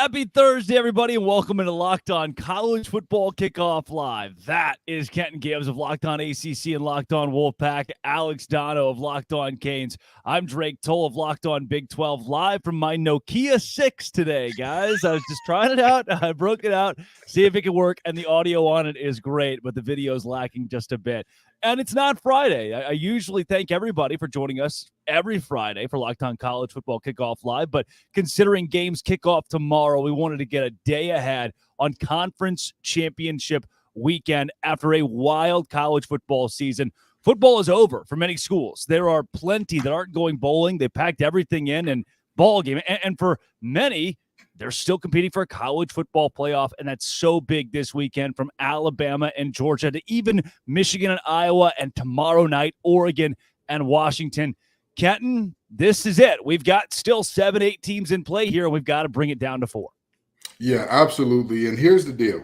Happy Thursday, everybody, and welcome into Locked On College Football Kickoff Live. That is Kenton Gibbs of Locked On ACC and Locked On Wolfpack, Alex Dono of Locked On Canes. I'm Drake Toll of Locked On Big 12, live from my Nokia 6 today, guys. I was just trying it out. I broke it out, see if it can work, and the audio on it is great, but the video is lacking just a bit. And it's not Friday. I usually thank everybody for joining us every Friday for Locked On College Football Kickoff Live. But considering games kick off tomorrow, we wanted to get a day ahead on Conference Championship weekend after a wild college football season. Football is over for many schools. There are plenty that aren't going bowling. They packed everything in and ball game. And for many, they're still competing for a college football playoff, and that's so big this weekend, from Alabama and Georgia to even Michigan and Iowa, and tomorrow night, Oregon and Washington. Kenton, this is it. We've got still 7-8 teams in play here, and we've got to bring it down to 4. Yeah, absolutely. And here's the deal.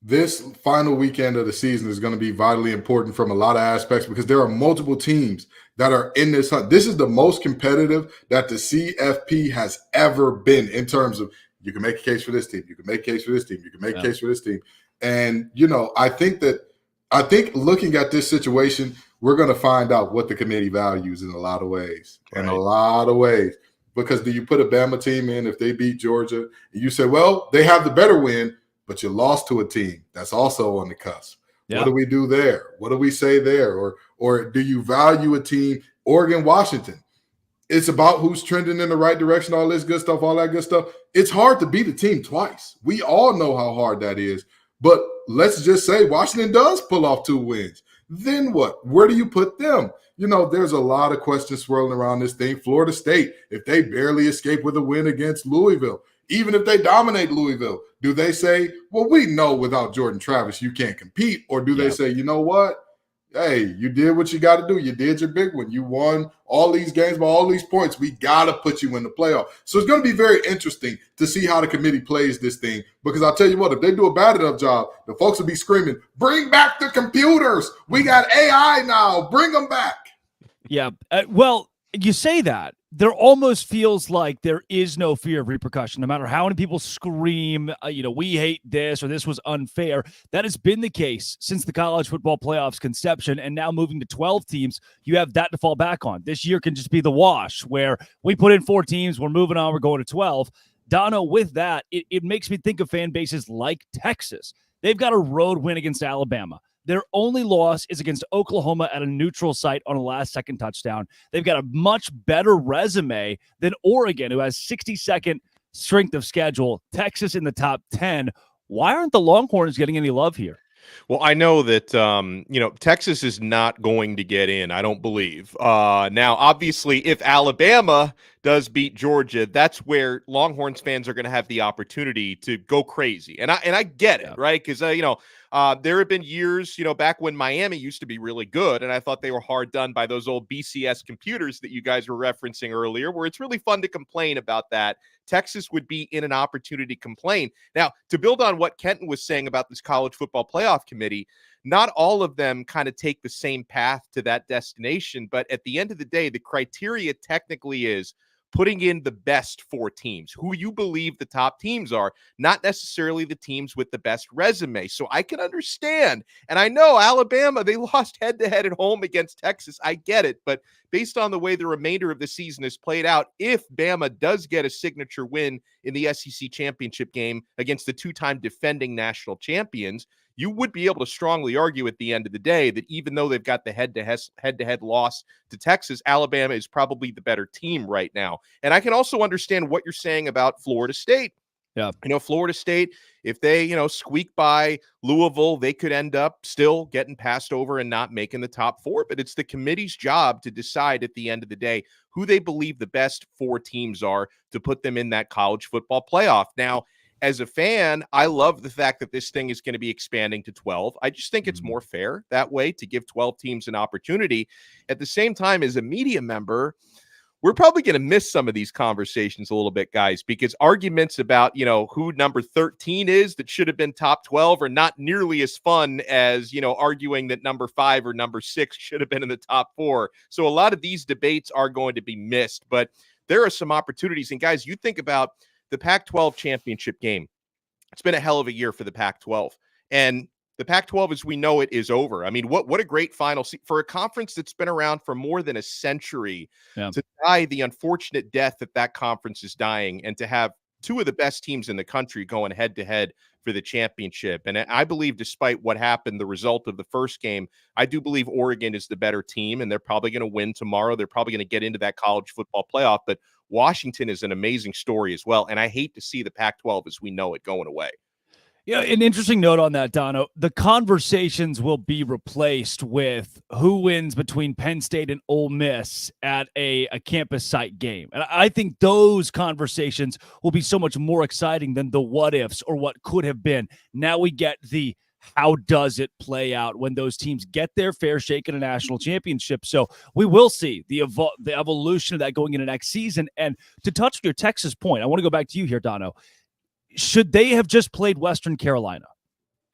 This final weekend of the season is going to be vitally important from a lot of aspects because there are multiple teams that are in this hunt. This is the most competitive that the CFP has ever been in terms of you can make a case for this team, you can make a case for this team, you can make a case for this team. And, I think looking at this situation, we're going to find out what the committee values in a lot of ways. Right. In a lot of ways. Because do you put a Bama team in if they beat Georgia? And you say, well, they have the better win, but you lost to a team that's also on the cusp. Yeah. What do we do there? What do we say there? Or do you value a team, Oregon, Washington? It's about who's trending in the right direction, all this good stuff, all that good stuff. It's hard to beat a team twice. We all know how hard that is. But let's just say Washington does pull off 2 wins. Then what? Where do you put them? There's a lot of questions swirling around this thing. Florida State, if they barely escape with a win against Louisville, even if they dominate Louisville, do they say, well, we know without Jordan Travis you can't compete? Or do they say, you know what? Hey, you did what you got to do. You did your big one. You won all these games by all these points. We got to put you in the playoff. So it's going to be very interesting to see how the committee plays this thing, because I'll tell you what, if they do a bad enough job, the folks will be screaming, bring back the computers. We got AI now. Bring them back. Yeah. Well, you say that. There almost feels like there is no fear of repercussion, no matter how many people scream, we hate this or this was unfair. That has been the case since the college football playoffs conception, and now moving to 12 teams, you have that to fall back on. This year can just be the wash where we put in 4 teams, we're moving on, we're going to 12. Dono, with that, it makes me think of fan bases like Texas. They've got a road win against Alabama. Their only loss is against Oklahoma at a neutral site on a last-second touchdown. They've got a much better resume than Oregon, who has 62nd strength of schedule. Texas in the top 10. Why aren't the Longhorns getting any love here? Well, I know that, Texas is not going to get in, I don't believe. Now, obviously, if Alabama does beat Georgia, that's where Longhorns fans are going to have the opportunity to go crazy. And I get it, right? Because, there have been years, back when Miami used to be really good, and I thought they were hard done by those old BCS computers that you guys were referencing earlier, where it's really fun to complain about that. Texas would be in an opportunity to complain. Now, to build on what Kenton was saying about this college football playoff committee, not all of them kind of take the same path to that destination, but at the end of the day, the criteria technically is putting in the best 4 teams, who you believe the top teams are, not necessarily the teams with the best resume. So I can understand. And I know Alabama, they lost head-to-head at home against Texas. I get it. But based on the way the remainder of the season is played out, if Bama does get a signature win in the SEC championship game against the 2-time defending national champions, you would be able to strongly argue at the end of the day that even though they've got the head-to-head loss to Texas, Alabama is probably the better team right now. And I can also understand what you're saying about Florida State. Yeah. Florida State, if they, squeak by Louisville, they could end up still getting passed over and not making the top 4. But it's the committee's job to decide at the end of the day who they believe the best 4 teams are to put them in that college football playoff. Now, as a fan, I love the fact that this thing is going to be expanding to 12. I just think it's more fair that way to give 12 teams an opportunity. At the same time, as a media member, we're probably going to miss some of these conversations a little bit, guys, because arguments about, who number 13 is that should have been top 12 are not nearly as fun as, arguing that number 5 or number 6 should have been in the top 4. So a lot of these debates are going to be missed, but there are some opportunities. And guys, you think about the Pac-12 championship game. It's been a hell of a year for the Pac-12. And the Pac-12, as we know it, is over. I mean, what a great final for a conference that's been around for more than a century to die the unfortunate death that conference is dying, and to have two of the best teams in the country going head-to-head for the championship. And I believe, despite what happened, the result of the first game, I do believe Oregon is the better team, and they're probably going to win tomorrow. They're probably going to get into that college football playoff. But Washington is an amazing story as well, and I hate to see the Pac-12 as we know it going away. Yeah, an interesting note on that, Dono. The conversations will be replaced with who wins between Penn State and Ole Miss at a campus site game. And I think those conversations will be so much more exciting than the what ifs or what could have been. Now we get the how does it play out when those teams get their fair shake in a national championship. So we will see the evolution of that going into next season. And to touch on your Texas point, I want to go back to you here, Dono. Should they have just played Western Carolina?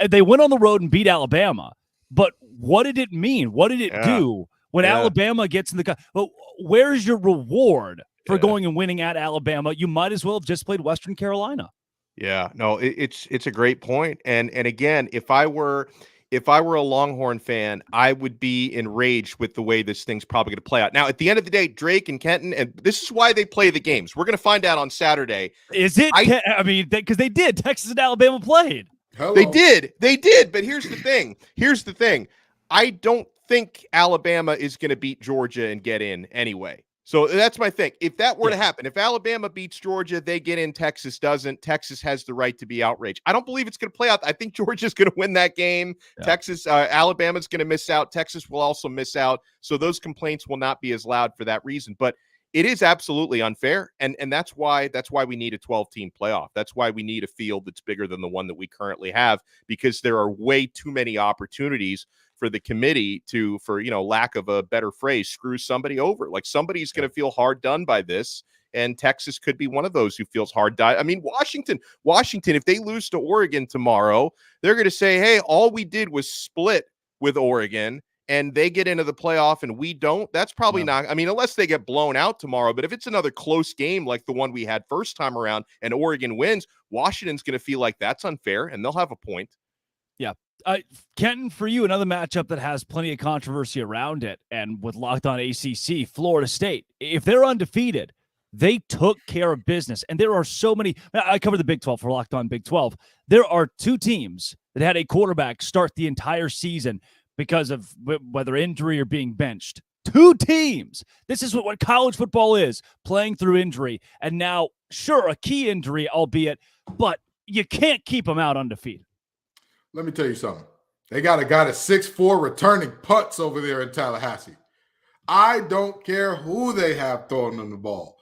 And they went on the road and beat Alabama, but what did it mean? What did it do when Alabama gets in the – well, where's your reward for going and winning at Alabama? You might as well have just played Western Carolina. Yeah, no, it's a great point. And again, if I were a Longhorn fan, I would be enraged with the way this thing's probably going to play out. Now, at the end of the day, Drake and Kenton, and this is why they play the games. We're going to find out on Saturday. Is it? I mean, because they did. Texas and Alabama played. Hello. They did. But here's the thing. I don't think Alabama is going to beat Georgia and get in anyway. So that's my thing. If that were to happen, if Alabama beats Georgia, they get in, Texas doesn't. Texas has the right to be outraged. I don't believe it's going to play out. I think Georgia's going to win that game. Yeah. Alabama's going to miss out. Texas will also miss out. So those complaints will not be as loud for that reason. But it is absolutely unfair. And that's why we need a 12-team playoff. That's why we need a field that's bigger than the one that we currently have, because there are way too many opportunities for the committee to, for lack of a better phrase, screw somebody over. Like, somebody's going to feel hard done by this, and Texas could be one of those who feels hard done. I mean, Washington, if they lose to Oregon tomorrow, they're going to say, hey, all we did was split with Oregon, and they get into the playoff and we don't. That's probably not, I mean, unless they get blown out tomorrow. But if it's another close game like the one we had first time around and Oregon wins, Washington's going to feel like that's unfair, and they'll have a point. Yeah. Kenton, for you, another matchup that has plenty of controversy around it, and with Locked On ACC, Florida State. If they're undefeated, they took care of business. And there are so many. I cover the Big 12 for Locked On Big 12. There are two teams that had a quarterback start the entire season because of whether injury or being benched. Two teams. This is what college football is, playing through injury. And now, sure, a key injury, albeit, but you can't keep them out undefeated. Let me tell you something. They got a guy that's 6'4" returning punts over there in Tallahassee. I don't care who they have throwing them the ball.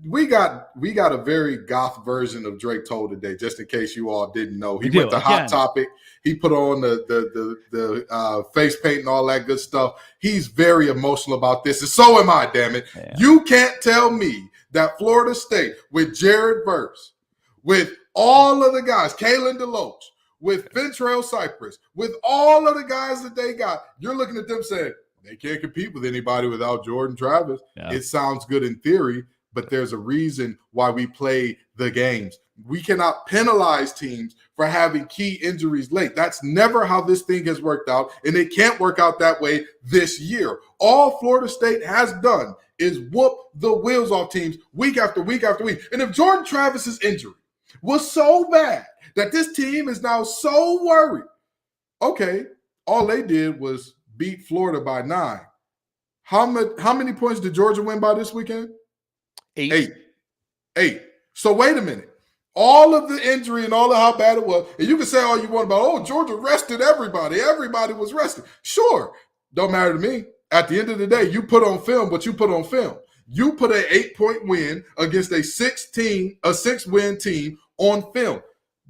We got a very goth version of Drake Toll today, just in case you all didn't know. He went to Hot Topic. He put on the face paint and all that good stuff. He's very emotional about this, and so am I, damn it. Yeah. You can't tell me that Florida State, with Jared Verse, with all of the guys, Kalen DeLoach, with Ventrell Cypress, with all of the guys that they got, you're looking at them saying, they can't compete with anybody without Jordan Travis. Yeah. It sounds good in theory, but there's a reason why we play the games. We cannot penalize teams for having key injuries late. That's never how this thing has worked out, and it can't work out that way this year. All Florida State has done is whoop the wheels off teams week after week after week. And if Jordan Travis's injury was so bad that this team is now so worried, okay, all they did was beat Florida by 9. How many points did Georgia win by this weekend? 8. So wait a minute. All of the injury and all of how bad it was, and you can say all you want about, Georgia rested everybody. Everybody was rested. Sure. Don't matter to me. At the end of the day, you put on film what you put on film. You put an 8-point win against a 6-win team on film.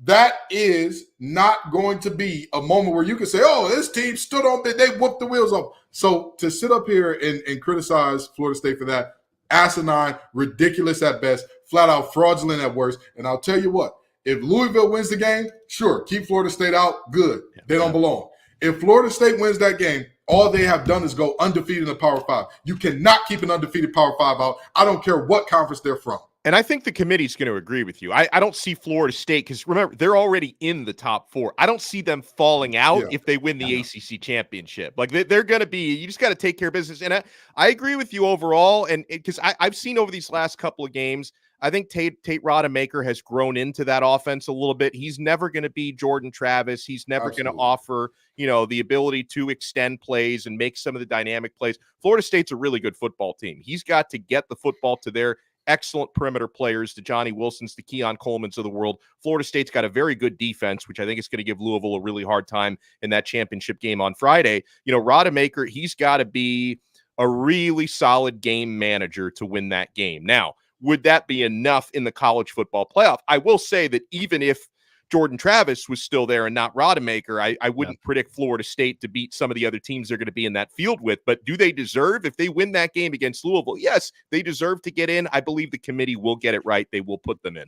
That is not going to be a moment where you can say, this team stood on, they whooped the wheels off. So to sit up here and criticize Florida State for that, asinine, ridiculous at best, flat out fraudulent at worst. And I'll tell you what, if Louisville wins the game, sure, keep Florida State out, good. They don't belong. If Florida State wins that game, all they have done is go undefeated in the Power 5. You cannot keep an undefeated Power 5 out. I don't care what conference they're from. And I think the committee's going to agree with you. I don't see Florida State, because remember, they're already in the top 4. I don't see them falling out if they win the ACC championship. Like they're going to be, you just got to take care of business. And I agree with you overall. And because I've seen over these last couple of games, I think Tate Rodemaker has grown into that offense a little bit. He's never going to be Jordan Travis. He's never going to offer, the ability to extend plays and make some of the dynamic plays. Florida State's a really good football team. He's got to get the football to their excellent perimeter players, the Johnny Wilsons, the Keon Colemans of the world. Florida State's got a very good defense, which I think is going to give Louisville a really hard time in that championship game on Friday. Rodemaker, he's got to be a really solid game manager to win that game. Now, would that be enough in the college football playoff? I will say that even if Jordan Travis was still there and not Rodemaker, I wouldn't predict Florida State to beat some of the other teams they're going to be in that field with. But do they deserve, if they win that game against Louisville? Yes, they deserve to get in. I believe the committee will get it right. They will put them in.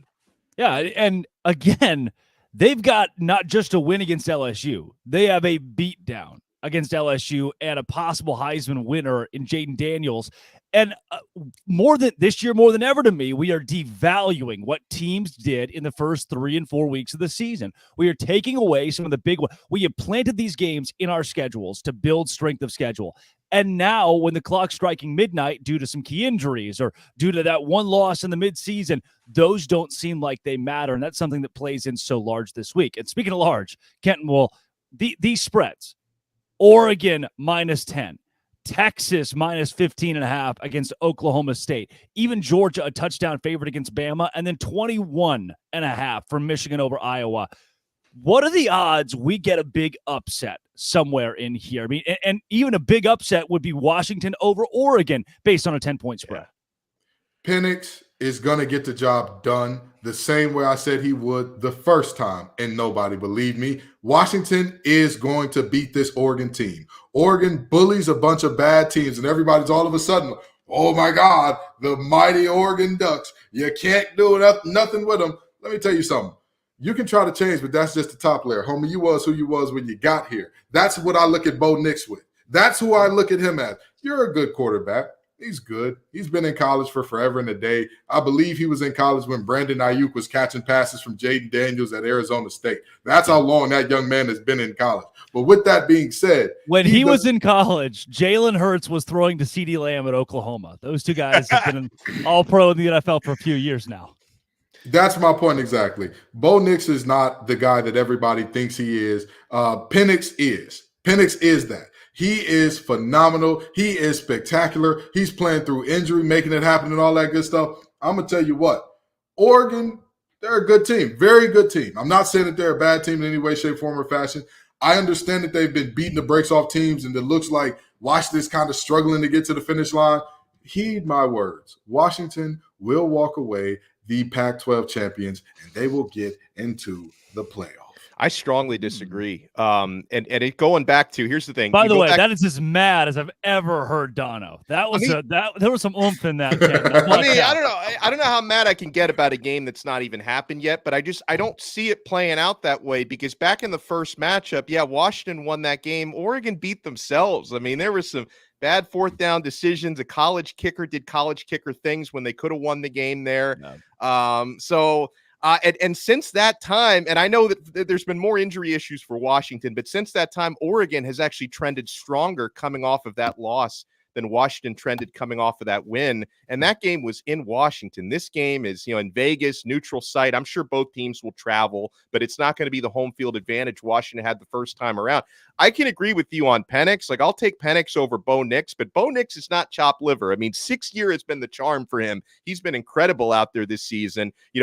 Yeah, and again, they've got not just a win against LSU. They have a beatdown against LSU and a possible Heisman winner in Jaden Daniels. And more than ever to me, we are devaluing what teams did in the first 3 and 4 weeks of the season. We are taking away some of the big ones. We have planted these games in our schedules to build strength of schedule. And now when the clock's striking midnight due to some key injuries or due to that one loss in the midseason, those don't seem like they matter. And that's something that plays in so large this week. And speaking of large, Kenton, these spreads, Oregon -10. Texas -15.5 against Oklahoma State. Even Georgia, a touchdown favorite against Bama, and then 21.5 for Michigan over Iowa. What are the odds we get a big upset somewhere in here? I mean, and even a big upset would be Washington over Oregon based on a 10-point spread. Penix is going to get the job done the same way I said he would the first time, and nobody believed me. Washington is going to beat this Oregon team. Oregon bullies a bunch of bad teams, and everybody's all of a sudden, oh my God, the mighty Oregon Ducks. You can't do nothing with them. Let me tell you something. You can try to change, but that's just the top layer. Homie, you was who you was when you got here. That's what I look at Bo Nix with. That's who I look at him as. You're a good quarterback. He's good. He's been in college for forever and a day. I believe he was in college when Brandon Ayuk was catching passes from Jaden Daniels at Arizona State. That's how long that young man has been in college. But with that being said, when he was in college, Jalen Hurts was throwing to CeeDee Lamb at Oklahoma. Those two guys have been all-pro in the NFL for a few years now. That's my point exactly. Bo Nix is not the guy that everybody thinks he is. Penix is. Penix is that. He is phenomenal. He is spectacular. He's playing through injury, making it happen and all that good stuff. I'm going to tell you what. Oregon, they're a good team. Very good team. I'm not saying that they're a bad team in any way, shape, form, or fashion. I understand that they've been beating the brakes off teams and it looks like Washington's kind of struggling to get to the finish line. Heed my words. Washington will walk away the Pac-12 champions and they will get into the playoffs. I strongly disagree. And it going back to, here's the thing. By the way, that is as mad as I've ever heard Dono. That was there was some oomph in that. I don't know how mad I can get about a game that's not even happened yet, but I don't see it playing out that way because back in the first matchup, Washington won that game. Oregon beat themselves. I mean, there was some bad fourth down decisions. A college kicker did college kicker things when they could have won the game there. No. And since that time, and I know that there's been more injury issues for Washington, but since that time, Oregon has actually trended stronger coming off of that loss than Washington trended coming off of that win. And that game was in Washington. This game is, in Vegas, neutral site. I'm sure both teams will travel, but it's not going to be the home field advantage Washington had the first time around. I can agree with you on Penix. Like, I'll take Penix over Bo Nix, but Bo Nix is not chopped liver. I mean, 6 year has been the charm for him. He's been incredible out there this season. He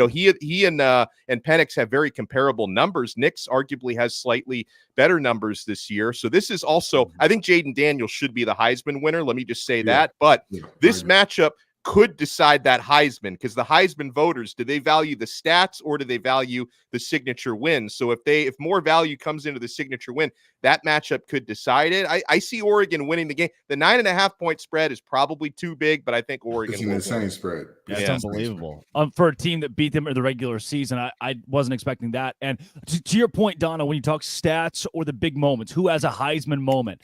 and Penix have very comparable numbers. Nix arguably has slightly better numbers this year. So this is also, I think Jaden Daniels should be the Heisman winner. Let me just say that. But this matchup could decide that Heisman, because the Heisman voters, do they value the stats or do they value the signature win? So if more value comes into the signature win, that matchup could decide it. I see Oregon winning the game. The 9.5-point spread is probably too big, but I think Oregon. It's an insane spread. That's unbelievable. For a team that beat them in the regular season, I wasn't expecting that. And to your point, Donna, when you talk stats or the big moments, who has a Heisman moment?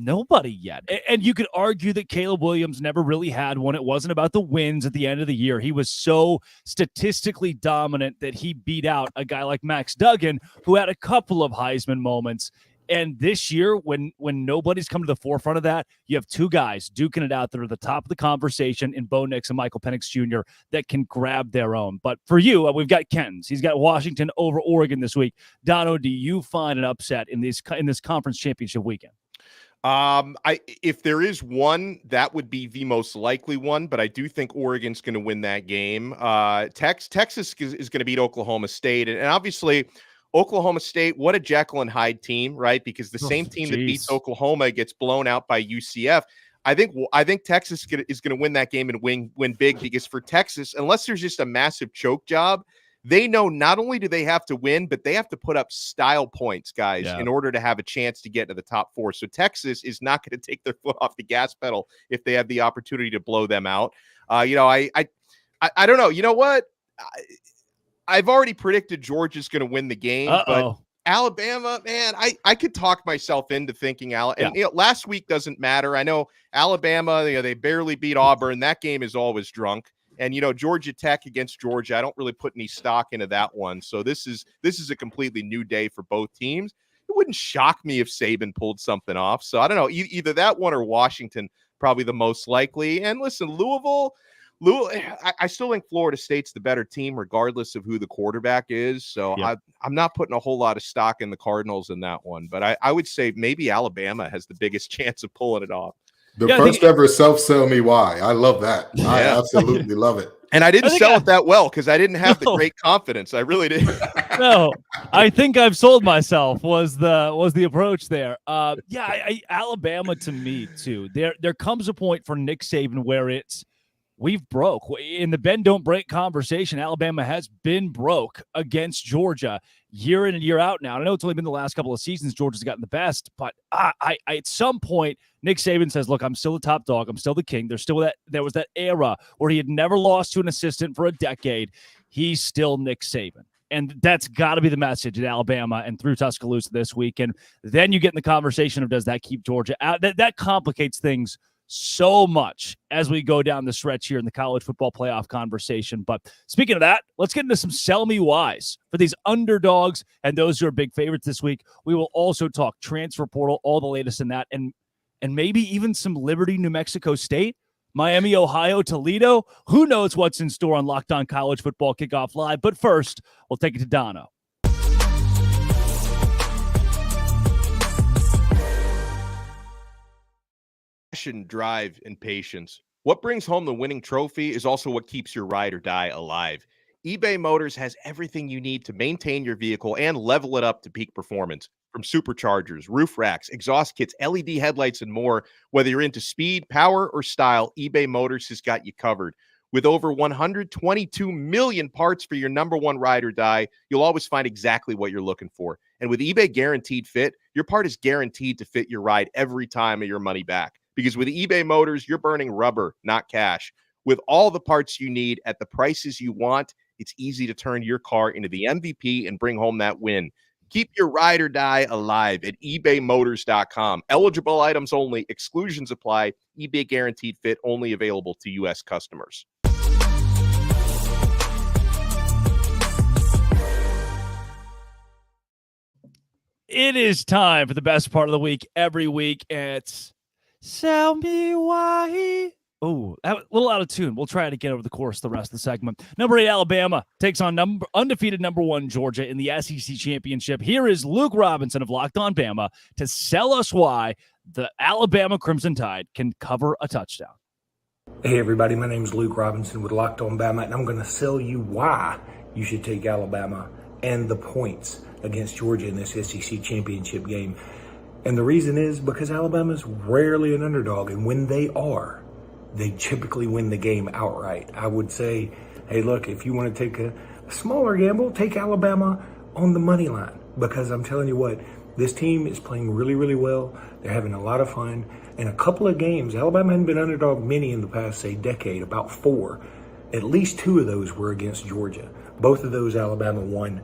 Nobody yet. And you could argue that Caleb Williams never really had one. It wasn't about the wins at the end of the year. He was so statistically dominant that he beat out a guy like Max Duggan, who had a couple of Heisman moments. And this year, when nobody's come to the forefront of that, you have two guys duking it out that are the top of the conversation in Bo Nix and Michael Penix Jr. that can grab their own. But for you, we've got Kenton's. He's got Washington over Oregon this week. Dono, do you find an upset in this conference championship weekend? If there is one, that would be the most likely one, but I do think Oregon's going to win that game. Texas is going to beat Oklahoma State, and obviously Oklahoma State, what a Jekyll and Hyde team, right? Because the same team that beats Oklahoma gets blown out by UCF. I think Texas is going to win that game and win big, because for Texas, unless there's just a massive choke job, they know not only do they have to win, but they have to put up style points, guys, in order to have a chance to get into the top four. So Texas is not going to take their foot off the gas pedal if they have the opportunity to blow them out. I don't know. You know what? I've already predicted Georgia's going to win the game, but Alabama, man, I could talk myself into thinking and last week doesn't matter. I know Alabama, they barely beat Auburn. That game is always drunk. And, Georgia Tech against Georgia, I don't really put any stock into that one. So this is a completely new day for both teams. It wouldn't shock me if Saban pulled something off. So I don't know, either that one or Washington, probably the most likely. And listen, Louisville, I still think Florida State's the better team, regardless of who the quarterback is. So I'm not putting a whole lot of stock in the Cardinals in that one. But I would say maybe Alabama has the biggest chance of pulling it off. The first ever self-sell me why. I love that. I absolutely love it. And I didn't sell it that well because I didn't have the great confidence. I really didn't. No, I think I've sold myself was the approach there. Alabama to me too. There comes a point for Nick Saban where we've broke. In the bend don't break conversation, Alabama has been broke against Georgia year in and year out now. I know it's only been the last couple of seasons Georgia's gotten the best, but I at some point, Nick Saban says, look, I'm still the top dog. I'm still the king. There was that era where he had never lost to an assistant for a decade. He's still Nick Saban. And that's got to be the message at Alabama and through Tuscaloosa this week. And then you get in the conversation of, does that keep Georgia out? That complicates things so much as we go down the stretch here in the college football playoff conversation. But speaking of that, let's get into some sell me whys for these underdogs and those who are big favorites this week. We will also talk transfer portal, all the latest in that, and maybe even some Liberty, New Mexico State, Miami, Ohio, Toledo. Who knows what's in store on Locked On College Football Kickoff Live. But first, we'll take it to Dono. Passion, drive, and patience. What brings home the winning trophy is also what keeps your ride or die alive. eBay Motors has everything you need to maintain your vehicle and level it up to peak performance. From superchargers, roof racks, exhaust kits, LED headlights, and more, whether you're into speed, power, or style, eBay Motors has got you covered. With over 122 million parts for your number one ride or die, you'll always find exactly what you're looking for. And with eBay Guaranteed Fit, your part is guaranteed to fit your ride every time, or your money back. Because with eBay Motors, you're burning rubber, not cash. With all the parts you need at the prices you want, it's easy to turn your car into the MVP and bring home that win. Keep your ride or die alive at ebaymotors.com. Eligible items only. Exclusions apply. eBay Guaranteed Fit only available to U.S. customers. It is time for the best part of the week every week. It's Sell Me Why. Oh, a little out of tune. We'll try to get over the course the rest of the segment. Number 8, Alabama takes on undefeated number 1 Georgia in the SEC Championship. Here is Luke Robinson of Locked On Bama to sell us why the Alabama Crimson Tide can cover a touchdown. Hey everybody, my name is Luke Robinson with Locked On Bama, and I'm going to sell you why you should take Alabama and the points against Georgia in this SEC Championship game. And the reason is because Alabama's rarely an underdog, and when they are, they typically win the game outright. I would say, hey, look, if you want to take a smaller gamble, take Alabama on the money line, because I'm telling you what, this team is playing really, really well. They're having a lot of fun. In a couple of games, Alabama hadn't been underdog many in the past, say, decade, about 4. At least 2 of those were against Georgia. Both of those Alabama won.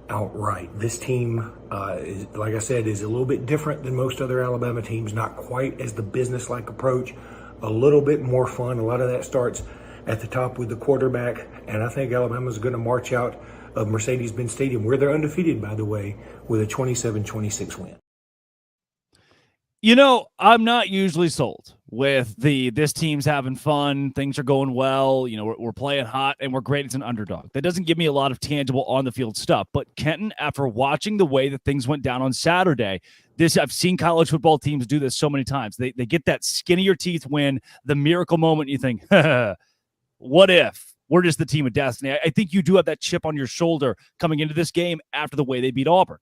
outright. This team, is, like I said, is a little bit different than most other Alabama teams, not quite as the business-like approach, a little bit more fun. A lot of that starts at the top with the quarterback, and I think Alabama's going to march out of Mercedes-Benz Stadium, where they're undefeated, by the way, with a 27-26 win. You know, I'm not usually sold with this team's having fun, things are going well, you know, we're playing hot, and we're great as an underdog. That doesn't give me a lot of tangible on-the-field stuff. But Kenton, after watching the way that things went down on Saturday, I've seen college football teams do this so many times. They get that skin-of-your teeth win, the miracle moment, you think, what if? We're just the team of destiny. I think you do have that chip on your shoulder coming into this game after the way they beat Auburn.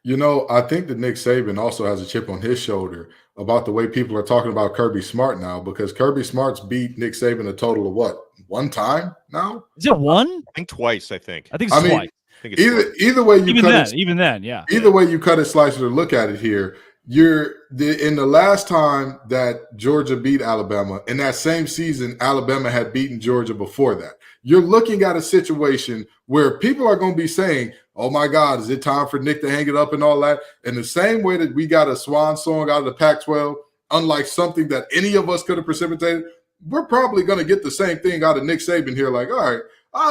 You know, I think that Nick Saban also has a chip on his shoulder about the way people are talking about Kirby Smart now, because Kirby Smart's beat Nick Saban a total of what, one time now? Is it one? I think twice. I think it's twice. I think it's either way you even then, yeah. Either way you cut it, slice it, or look at it here. In the last time that Georgia beat Alabama, in that same season, Alabama had beaten Georgia before that. You're looking at a situation where people are going to be saying, oh my God, is it time for Nick to hang it up and all that? In the same way that we got a swan song out of the Pac-12, unlike something that any of us could have precipitated, we're probably going to get the same thing out of Nick Saban here. Like, all right,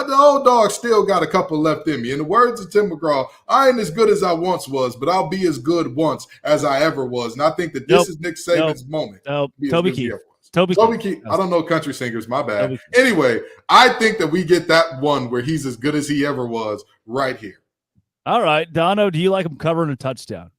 the old dog still got a couple left in me. In the words of Tim McGraw, I ain't as good as I once was, but I'll be as good once as I ever was. And I think that this is Nick Saban's moment. Toby Keith. Toby Keith. I don't know country singers. My bad. Anyway, I think that we get that one where he's as good as he ever was right here. All right. Dono, do you like him covering a touchdown?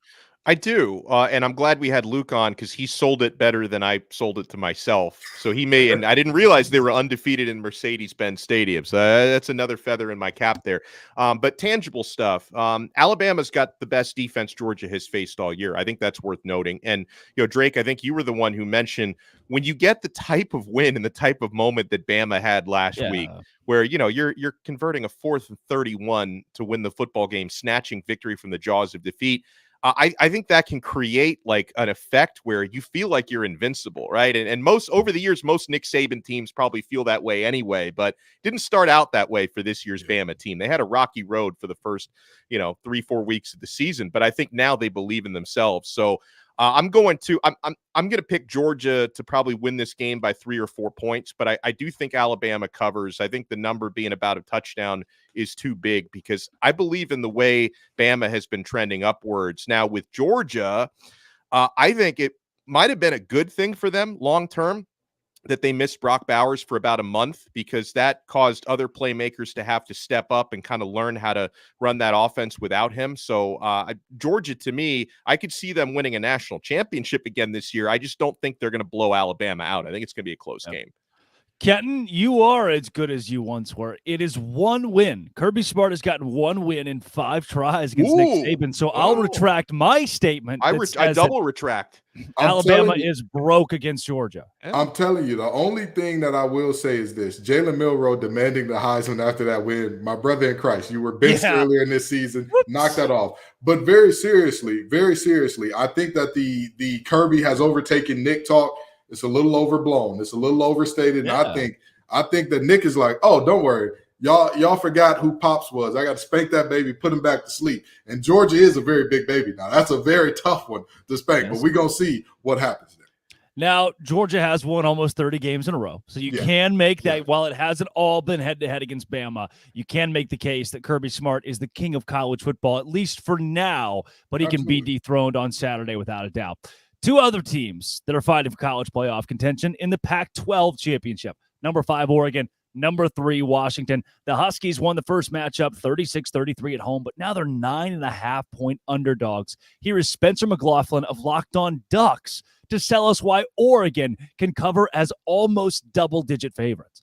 I do, and I'm glad we had Luke on because he sold it better than I sold it to myself. So he may, and I didn't realize they were undefeated in Mercedes-Benz Stadium. So that's another feather in my cap there. But tangible stuff. Alabama's got the best defense Georgia has faced all year. I think that's worth noting. And Drake, I think you were the one who mentioned when you get the type of win and the type of moment that Bama had last week, where you're converting a 4th and 31 to win the football game, snatching victory from the jaws of defeat. I think that can create like an effect where you feel like you're invincible, right? And most over the years, most Nick Saban teams probably feel that way anyway, but didn't start out that way for this year's Bama team. They had a rocky road for the first, 3-4 weeks of the season, but I think now they believe in themselves. So I'm going to pick Georgia to probably win this game by 3 or 4 points, but I do think Alabama covers. I think the number being about a touchdown is too big because I believe in the way Bama has been trending upwards. Now with Georgia, I think it might have been a good thing for them long term that they missed Brock Bowers for about a month because that caused other playmakers to have to step up and kind of learn how to run that offense without him. So Georgia, to me, I could see them winning a national championship again this year. I just don't think they're going to blow Alabama out. I think it's going to be a close game. Kenton, you are as good as you once were. It is one win. Kirby Smart has gotten one win in 5 tries against Nick Saban. So I'll retract my statement. I double retract. Alabama is broke against Georgia. I'm telling you, the only thing that I will say is this. Jalen Milroe demanding the Heisman after that win. My brother in Christ, you were benched earlier in this season. Knock that off. But very seriously, I think that the Kirby has overtaken Nick talk. It's a little overblown. It's a little overstated. Yeah. And I think that Nick is like, oh, don't worry. Y'all forgot who Pops was. I got to spank that baby, put him back to sleep. And Georgia is a very big baby now. That's a very tough one to spank, but we're going to see what happens there. Now, Georgia has won almost 30 games in a row. So you can make that, while it hasn't all been head-to-head against Bama, you can make the case that Kirby Smart is the king of college football, at least for now, but he can be dethroned on Saturday without a doubt. 2 other teams that are fighting for college playoff contention in the Pac-12 Championship. Number 5, Oregon. Number 3, Washington. The Huskies won the first matchup 36-33 at home, but now they're 9.5-point underdogs. Here is Spencer McLaughlin of Locked On Ducks to tell us why Oregon can cover as almost double-digit favorites.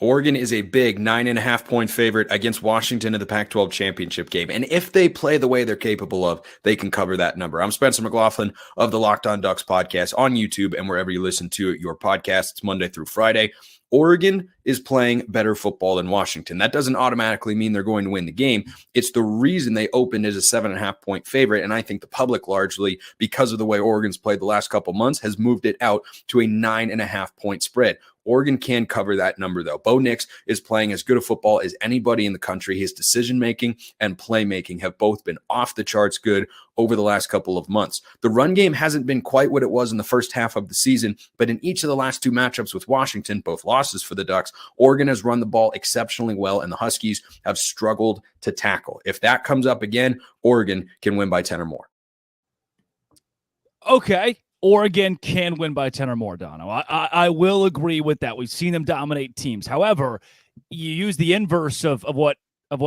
Oregon is a big 9.5-point favorite against Washington in the Pac-12 championship game. And if they play the way they're capable of, they can cover that number. I'm Spencer McLaughlin of the Locked On Ducks podcast on YouTube and wherever you listen to your podcasts. It's Monday through Friday. Oregon is playing better football than Washington. That doesn't automatically mean they're going to win the game. It's the reason they opened as a 7.5-point favorite. And I think the public largely, because of the way Oregon's played the last couple months, has moved it out to a 9.5-point spread. Oregon can cover that number, though. Bo Nix is playing as good a football as anybody in the country. His decision-making and playmaking have both been off the charts good over the last couple of months. The run game hasn't been quite what it was in the first half of the season, but in each of the last two matchups with Washington, both losses for the Ducks, Oregon has run the ball exceptionally well, and the Huskies have struggled to tackle. If that comes up again, Oregon can win by 10 or more. Okay. Oregon can win by 10 or more, Dono. I will agree with that. We've seen them dominate teams. However, you use the inverse of what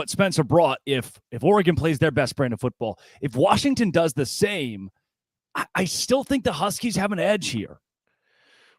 Spencer brought. If Oregon plays their best brand of football, if Washington does the same, I still think the Huskies have an edge here.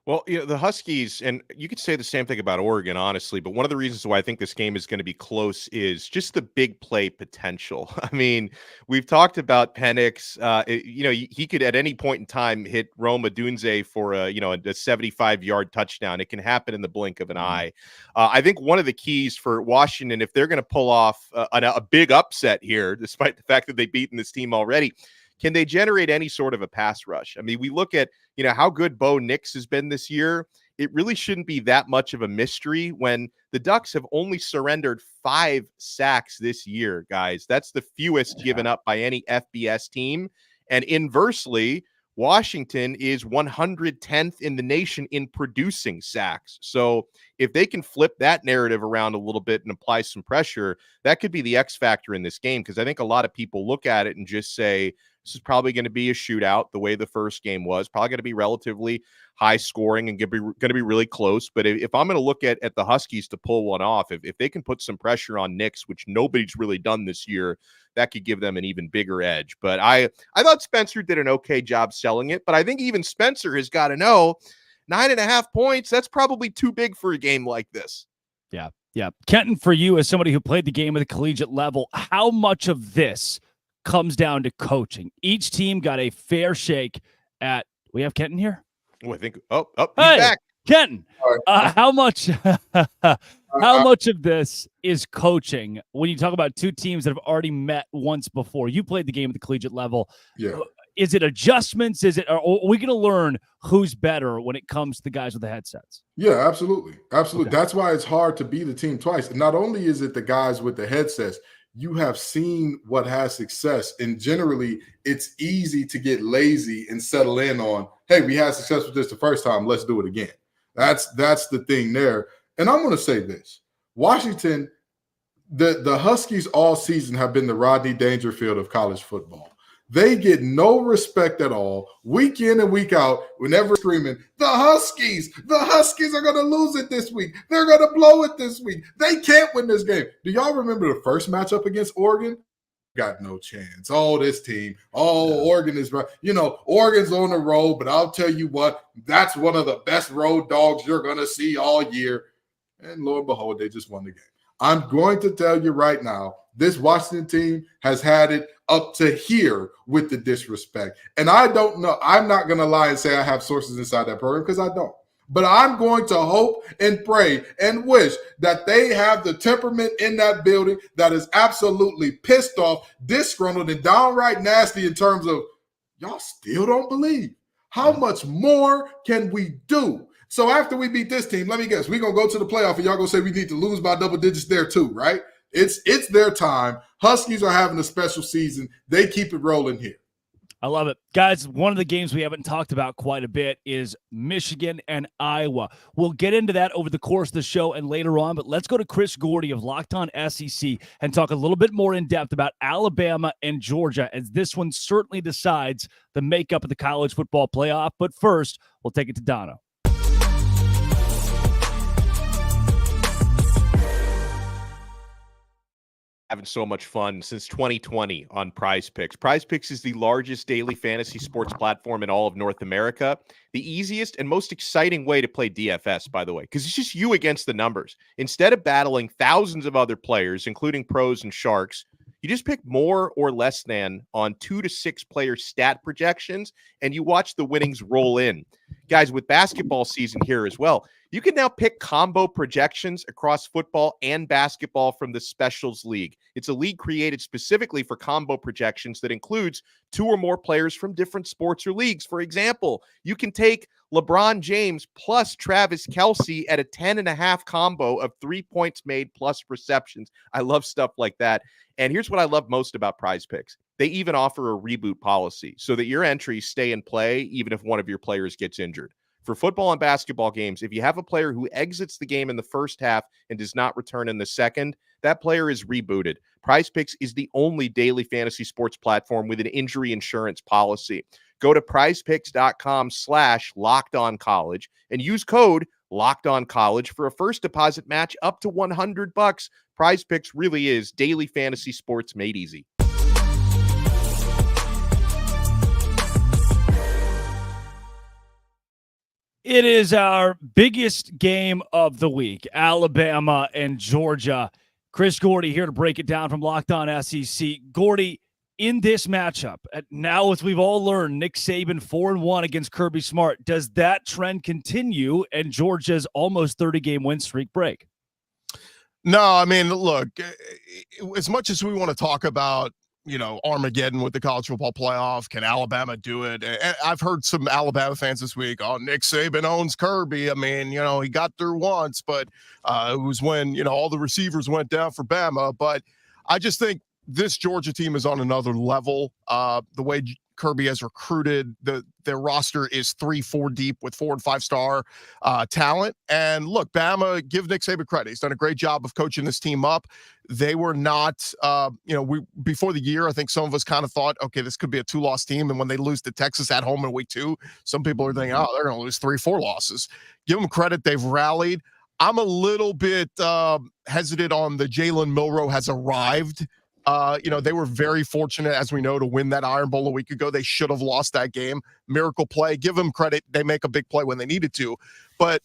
Well, the Huskies, and you could say the same thing about Oregon, honestly, but one of the reasons why I think this game is going to be close is just the big play potential. I mean, we've talked about Penix. He could at any point in time hit Rome Odunze for a 75-yard touchdown. It can happen in the blink of an eye. I think one of the keys for Washington, if they're going to pull off a big upset here, despite the fact that they've beaten this team already, can they generate any sort of a pass rush? I mean, we look at, how good Bo Nix has been this year. It really shouldn't be that much of a mystery when the Ducks have only surrendered 5 sacks this year, guys. That's the fewest given up by any FBS team. And inversely, Washington is 110th in the nation in producing sacks. So if they can flip that narrative around a little bit and apply some pressure, that could be the X factor in this game, because I think a lot of people look at it and just say, this is probably going to be a shootout the way the first game was, probably going to be relatively high scoring and going to be really close. But if I'm going to look at the Huskies to pull one off, if they can put some pressure on Nix, which nobody's really done this year, that could give them an even bigger edge. But I thought Spencer did an okay job selling it, but I think even Spencer has got to know 9.5 points, that's probably too big for a game like this. Yeah. Kenton, for you as somebody who played the game at the collegiate level, how much of this comes down to coaching? Each team got a fair shake at, we have Kenton here? Oh, I think, he's hey, back. Kenton, how much of this is coaching when you talk about two teams that have already met once before? You played the game at the collegiate level. Yeah. Is it adjustments? Are we going to learn who's better when it comes to the guys with the headsets? Yeah, absolutely. Absolutely. Okay. That's why it's hard to be the team twice. And not only is it the guys with the headsets, you have seen what has success. And generally, it's easy to get lazy and settle in on, hey, we had success with this the first time, let's do it again. That's the thing there. And I'm going to say this. Washington, the Huskies all season have been the Rodney Dangerfield of college football. They get no respect at all, week in and week out, whenever screaming, the Huskies are going to lose it this week. They're going to blow it this week. They can't win this game. Do y'all remember the first matchup against Oregon? Got no chance. Oh, this team. Oh, Oregon is right. Oregon's on the road, but I'll tell you what, that's one of the best road dogs you're going to see all year. And lo and behold, they just won the game. I'm going to tell you right now, this Washington team has had it up to here with the disrespect. And I don't know. I'm not going to lie and say I have sources inside that program, because I don't. But I'm going to hope and pray and wish that they have the temperament in that building that is absolutely pissed off, disgruntled, and downright nasty in terms of, y'all still don't believe. How much more can we do? So after we beat this team, let me guess, we're going to go to the playoff and y'all going to say we need to lose by double digits there too, right? It's their time. Huskies are having a special season. They keep it rolling here. I love it. Guys, one of the games we haven't talked about quite a bit is Michigan and Iowa. We'll get into that over the course of the show and later on, but let's go to Chris Gordy of Locked On SEC and talk a little bit more in depth about Alabama and Georgia, as this one certainly decides the makeup of the college football playoff. But first, we'll take it to Dono. Having so much fun since 2020 on Prize Picks. Prize Picks is the largest daily fantasy sports platform in all of North America. The easiest and most exciting way to play DFS, by the way, because it's just you against the numbers. Instead of battling thousands of other players, including pros and sharks, you just pick more or less than on 2 to 6 player stat projections, and you watch the winnings roll in. Guys, with basketball season here as well, you can now pick combo projections across football and basketball from the Specials League. It's a league created specifically for combo projections that includes 2 or more players from different sports or leagues. For example, you can take LeBron James plus Travis Kelce at a 10.5 combo of 3 points made plus receptions. I love stuff like that. And here's what I love most about Prize Picks. They even offer a reboot policy so that your entries stay in play even if one of your players gets injured. For football and basketball games, if you have a player who exits the game in the first half and does not return in the second, that player is rebooted. Prize Picks is the only daily fantasy sports platform with an injury insurance policy. Go to prizepicks.com/lockedoncollege and use code LOCKEDONCollege for a first deposit match up to $100. Prize Picks really is daily fantasy sports made easy. It is our biggest game of the week, Alabama and Georgia. Chris Gordy here to break it down from Locked On SEC. Gordy, in this matchup, now as we've all learned, Nick Saban 4-1 against Kirby Smart. Does that trend continue and Georgia's almost 30-game win streak break? No, I mean, look, as much as we want to talk about, Armageddon with the college football playoff, can Alabama do it? And I've heard some Alabama fans this week, Nick Saban owns Kirby. I mean, he got through once, but it was when, all the receivers went down for Bama. But I just think this Georgia team is on another level. The way Kirby has recruited, their roster is 3-4 deep with 4- and 5-star talent. And look, Bama, give Nick Saban credit. He's done a great job of coaching this team up. They were not, before the year, I think some of us kind of thought, okay, this could be a 2-loss team. And when they lose to Texas at home in week 2, some people are thinking, they're going to lose 3-4 losses. Give them credit. They've rallied. I'm a little bit hesitant on the Jalen Milroe has arrived. They were very fortunate, as we know, to win that Iron Bowl a week ago. They should have lost that game. Miracle play. Give them credit. They make a big play when they needed to. But,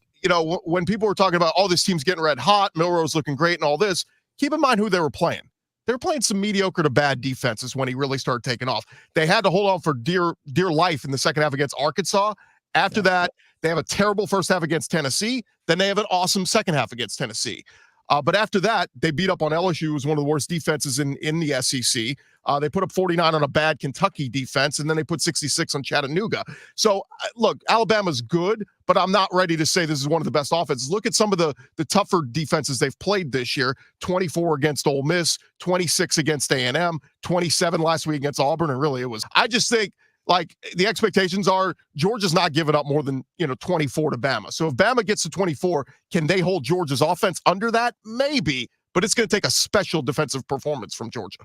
when people were talking about, this team's getting red hot, Milroe's looking great and all this, keep in mind who they were playing. They were playing some mediocre to bad defenses when he really started taking off. They had to hold on for dear life in the second half against Arkansas. After that, they have a terrible first half against Tennessee. Then they have an awesome second half against Tennessee. But after that, they beat up on LSU, who was one of the worst defenses in the SEC. They put up 49 on a bad Kentucky defense, and then they put 66 on Chattanooga. So, look, Alabama's good, but I'm not ready to say this is one of the best offenses. Look at some of the tougher defenses they've played this year. 24 against Ole Miss, 26 against A&M, 27 last week against Auburn, and really I just think, the expectations are Georgia's not giving up more than 24 to Bama. So if Bama gets to 24, can they hold Georgia's offense under that? Maybe, but it's going to take a special defensive performance from Georgia.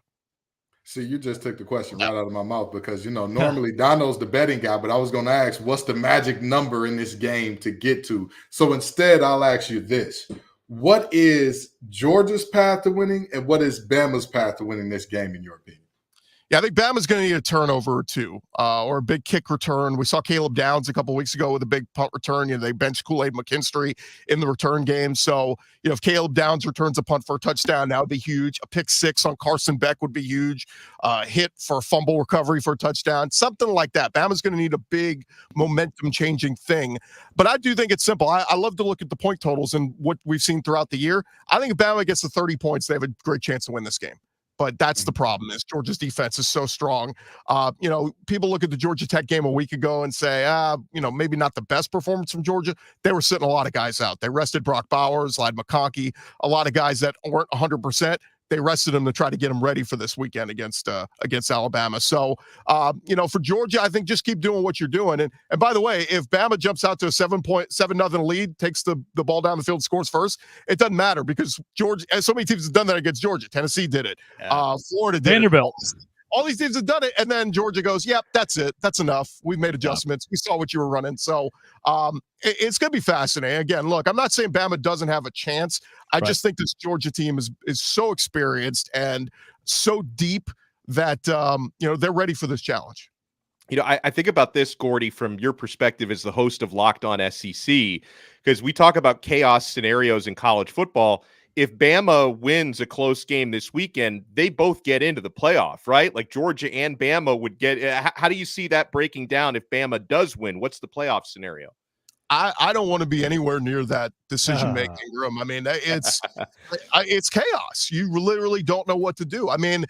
See, you just took the question right out of my mouth because, normally Donno's the betting guy, but I was going to ask, what's the magic number in this game to get to? So instead, I'll ask you this. What is Georgia's path to winning and what is Bama's path to winning this game, in your opinion? Yeah, I think Bama's going to need a turnover or two or a big kick return. We saw Caleb Downs a couple weeks ago with a big punt return. They benched Kool-Aid McKinstry in the return game. So, if Caleb Downs returns a punt for a touchdown, that would be huge. A pick 6 on Carson Beck would be huge. Hit for a fumble recovery for a touchdown, something like that. Bama's going to need a big momentum-changing thing. But I do think it's simple. I love to look at the point totals and what we've seen throughout the year. I think if Bama gets to 30 points, they have a great chance to win this game. But that's the problem is Georgia's defense is so strong. People look at the Georgia Tech game a week ago and say, maybe not the best performance from Georgia. They were sitting a lot of guys out. They rested Brock Bowers, Lyd McConkey, a lot of guys that weren't 100%. They rested them to try to get them ready for this weekend against Alabama. So, for Georgia, I think just keep doing what you're doing. And by the way, if Bama jumps out to a 7-0 lead, takes the ball down the field, scores first, it doesn't matter because Georgia, so many teams have done that against Georgia. Tennessee did it. Florida did Vanderbilt. it. All these teams have done it, and then Georgia goes, yep, that's it. That's enough. We've made adjustments. We saw what you were running. So it's going to be fascinating. Again, look, I'm not saying Bama doesn't have a chance. I just think this Georgia team is so experienced and so deep that, they're ready for this challenge. I think about this, Gordy, from your perspective as the host of Locked On SEC, because we talk about chaos scenarios in college football. If Bama wins a close game this weekend, they both get into the playoff, right? Like Georgia and Bama would get. How do you see that breaking down if Bama does win? What's the playoff scenario? I don't want to be anywhere near that decision-making room. I mean, it's chaos. You literally don't know what to do. I mean,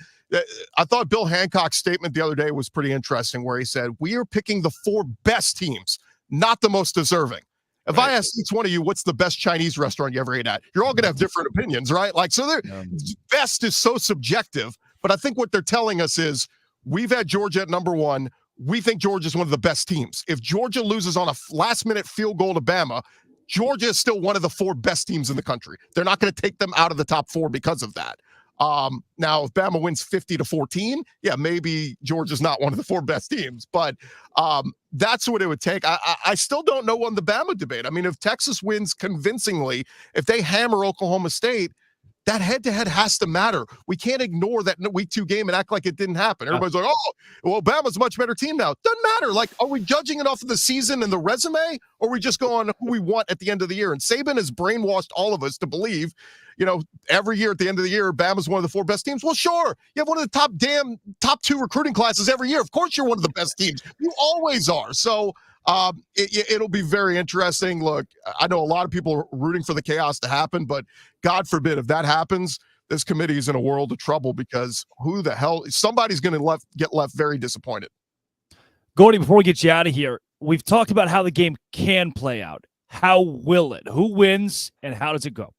I thought Bill Hancock's statement the other day was pretty interesting where he said, we are picking the 4 best teams, not the most deserving. If I ask each one of you, what's the best Chinese restaurant you ever ate at? You're all going to have different opinions, right? Like, so best is so subjective, but I think what they're telling us is we've had Georgia at number 1. We think Georgia's one of the best teams. If Georgia loses on a last-minute field goal to Bama, Georgia is still one of the 4 best teams in the country. They're not going to take them out of the top 4 because of that. Now, if Bama wins 50-14, yeah, maybe Georgia's not one of the 4 best teams, but that's what it would take. I still don't know on the Bama debate. I mean, if Texas wins convincingly, if they hammer Oklahoma State, that head-to-head has to matter. We can't ignore that week 2 game and act like it didn't happen. Everybody's like, oh, well, Bama's a much better team now. Doesn't matter. Like, are we judging it off of the season and the resume, or are we just going who we want at the end of the year? And Saban has brainwashed all of us to believe, every year at the end of the year, Bama's one of the 4 best teams. Well, sure. You have one of the top 2 recruiting classes every year. Of course you're one of the best teams. You always are. So it'll be very interesting. Look, I know a lot of people are rooting for the chaos to happen, but God forbid if that happens, this committee is in a world of trouble because who the hell, somebody's going to get left very disappointed. Gordy, before we get you out of here, we've talked about how the game can play out. How will it? Who wins and how does it go?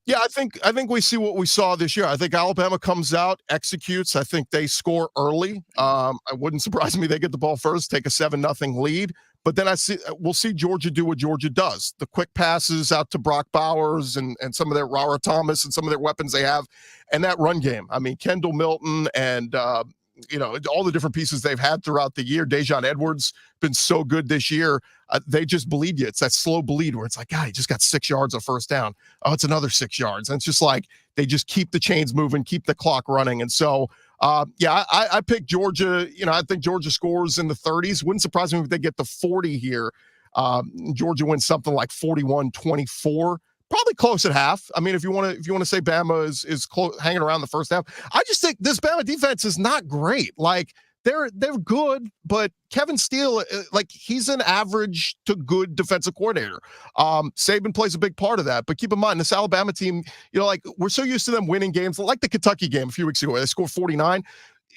Yeah, I think we see what we saw this year. I think Alabama comes out, executes. I think they score early. It wouldn't surprise me they get the ball first, take a 7-0 lead. But then we'll see Georgia do what Georgia does. The quick passes out to Brock Bowers and some of their Rara Thomas and some of their weapons they have, and that run game. I mean, Kendall Milton and all the different pieces they've had throughout the year. Dejon Edwards been so good this year. They just bleed you. It's that slow bleed where it's like, God, he just got 6 yards of first down. Oh, it's another 6 yards. And it's just like they just keep the chains moving, keep the clock running. And so, I picked Georgia. I think Georgia scores in the 30s. Wouldn't surprise me if they get to 40 here. Georgia wins something like 41-24. Probably close at half. I mean, if you want to say Bama is close, hanging around the first half, I just think this Bama defense is not great. Like they're good, but Kevin Steele, he's an average to good defensive coordinator. Saban plays a big part of that. But keep in mind, this Alabama team, we're so used to them winning games, like the Kentucky game a few weeks ago, where they scored 49.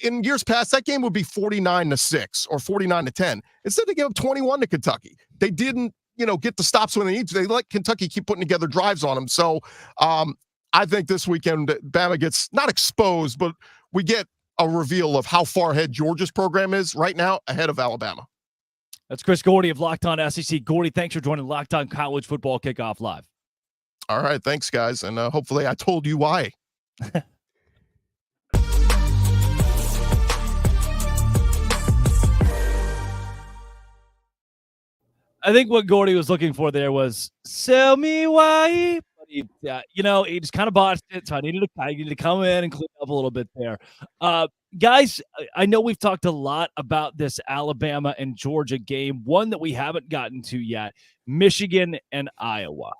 In years past, that game would be 49-6 or 49-10. Instead, they gave up 21 to Kentucky. They didn't get the stops when they need to. They let Kentucky keep putting together drives on them. So I think this weekend, Bama gets not exposed, but we get a reveal of how far ahead Georgia's program is right now, ahead of Alabama. That's Chris Gordy of Locked On SEC. Gordy, thanks for joining Locked On College Football Kickoff Live. All right, thanks, guys. And hopefully I told you why. I think what Gordy was looking for there was sell me why. But he just kind of botched it. So I needed to come in and clean up a little bit there. Guys, I know we've talked a lot about this Alabama and Georgia game. One that we haven't gotten to yet, Michigan and Iowa.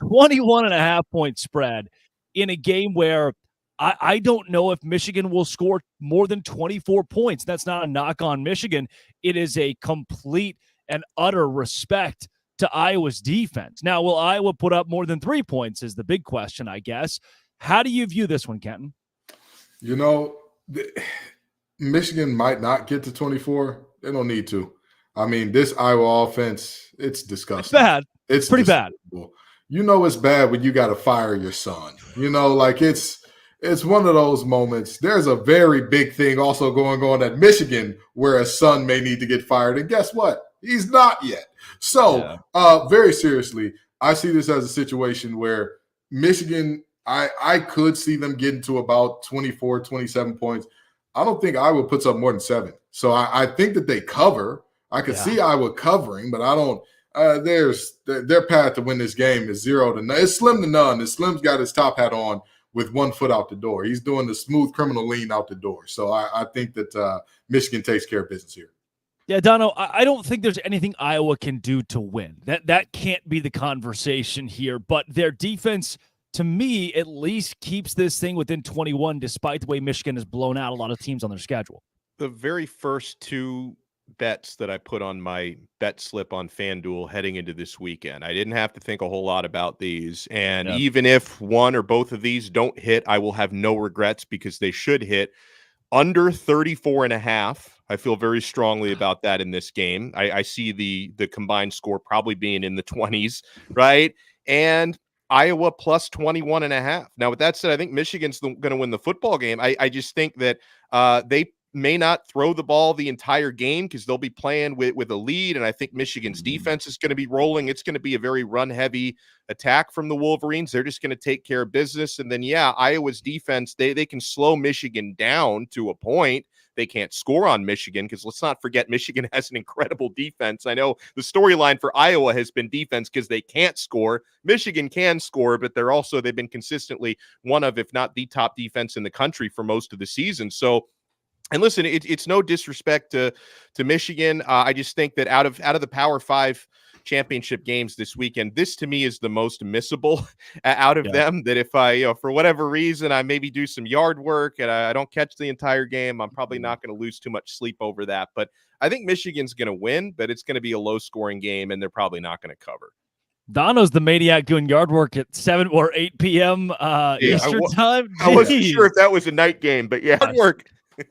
21.5-point spread in a game where I don't know if Michigan will score more than 24 points. That's not a knock on Michigan. It is a complete and utter respect to Iowa's defense. Now, will Iowa put up more than 3 points is the big question, I guess. How do you view this one, Kenton? Michigan might not get to 24. They don't need to. I mean, this Iowa offense, it's disgusting. It's bad. It's pretty bad. It's bad when you got to fire your son. It's one of those moments. There's a very big thing also going on at Michigan where a son may need to get fired. And guess what? He's not yet. So, very seriously, I see this as a situation where Michigan, I could see them getting to about 24, 27 points. I don't think Iowa puts up more than 7. So I think that they cover. I could see Iowa covering, but I don't. Their path to win this game is 0 to none. It's slim to none. Slim's got his top hat on with 1 foot out the door. He's doing the smooth criminal lean out the door. So I think that Michigan takes care of business here. Yeah, Dono, I don't think there's anything Iowa can do to win. That can't be the conversation here. But their defense, to me, at least keeps this thing within 21, despite the way Michigan has blown out a lot of teams on their schedule. The very first 2 bets that I put on my bet slip on FanDuel heading into this weekend, I didn't have to think a whole lot about these. And even if one or both of these don't hit, I will have no regrets because they should hit. Under 34.5. I feel very strongly about that in this game. I see the combined score probably being in the 20s, right? And Iowa plus 21.5. Now, with that said, I think Michigan's going to win the football game. I just think that they may not throw the ball the entire game because they'll be playing with a lead, and I think Michigan's defense is going to be rolling. It's going to be a very run-heavy attack from the Wolverines. They're just going to take care of business, and then, Iowa's defense, they can slow Michigan down to a point. They can't score on Michigan because let's not forget Michigan has an incredible defense. I know the storyline for Iowa has been defense because they can't score. Michigan can score, but they've been consistently one of, if not the top defense in the country for most of the season. So, and listen, it's no disrespect to Michigan. I just think that out of the Power 5 championship games this weekend, this to me is the most missable out of them. That if I, for whatever reason, I maybe do some yard work and I don't catch the entire game, I'm probably not going to lose too much sleep over that. But I think Michigan's going to win, but it's going to be a low-scoring game, and they're probably not going to cover. Dono's the maniac doing yard work at 7 or 8 p.m. Eastern time. I wasn't sure if that was a night game, but yard work.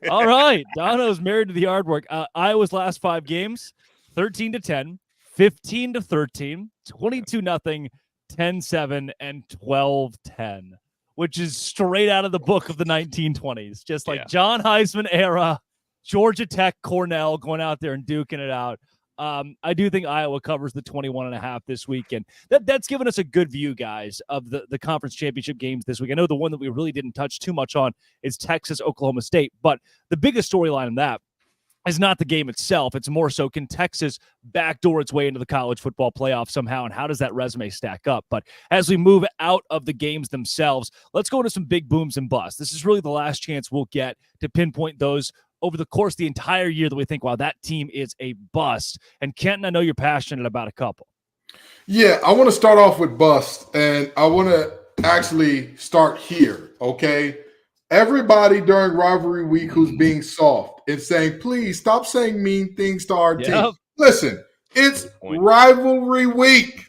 All right. Dono's married to the yard work. Iowa's last 5 games, 13-10. 15-13, 22-0, 10-7, and 12-10, which is straight out of the book of the 1920s. Just like John Heisman era, Georgia Tech, Cornell going out there and duking it out. I do think Iowa covers the 21.5 this weekend. That's given us a good view, guys, of the conference championship games this week. I know the one that we really didn't touch too much on is Texas, Oklahoma State, but the biggest storyline in that is not the game itself. It's more so, can Texas backdoor its way into the college football playoff somehow, and how does that resume stack up? But as we move out of the games themselves, let's go into some big booms and busts. This is really the last chance we'll get to pinpoint those over the course of the entire year that we think, wow, that team is a bust. And Kenton, I know you're passionate about a couple. Yeah, I want to start off with bust, and I want to actually start here, okay? Everybody during rivalry week who's being soft and saying, please stop saying mean things to our team. Listen, it's rivalry week.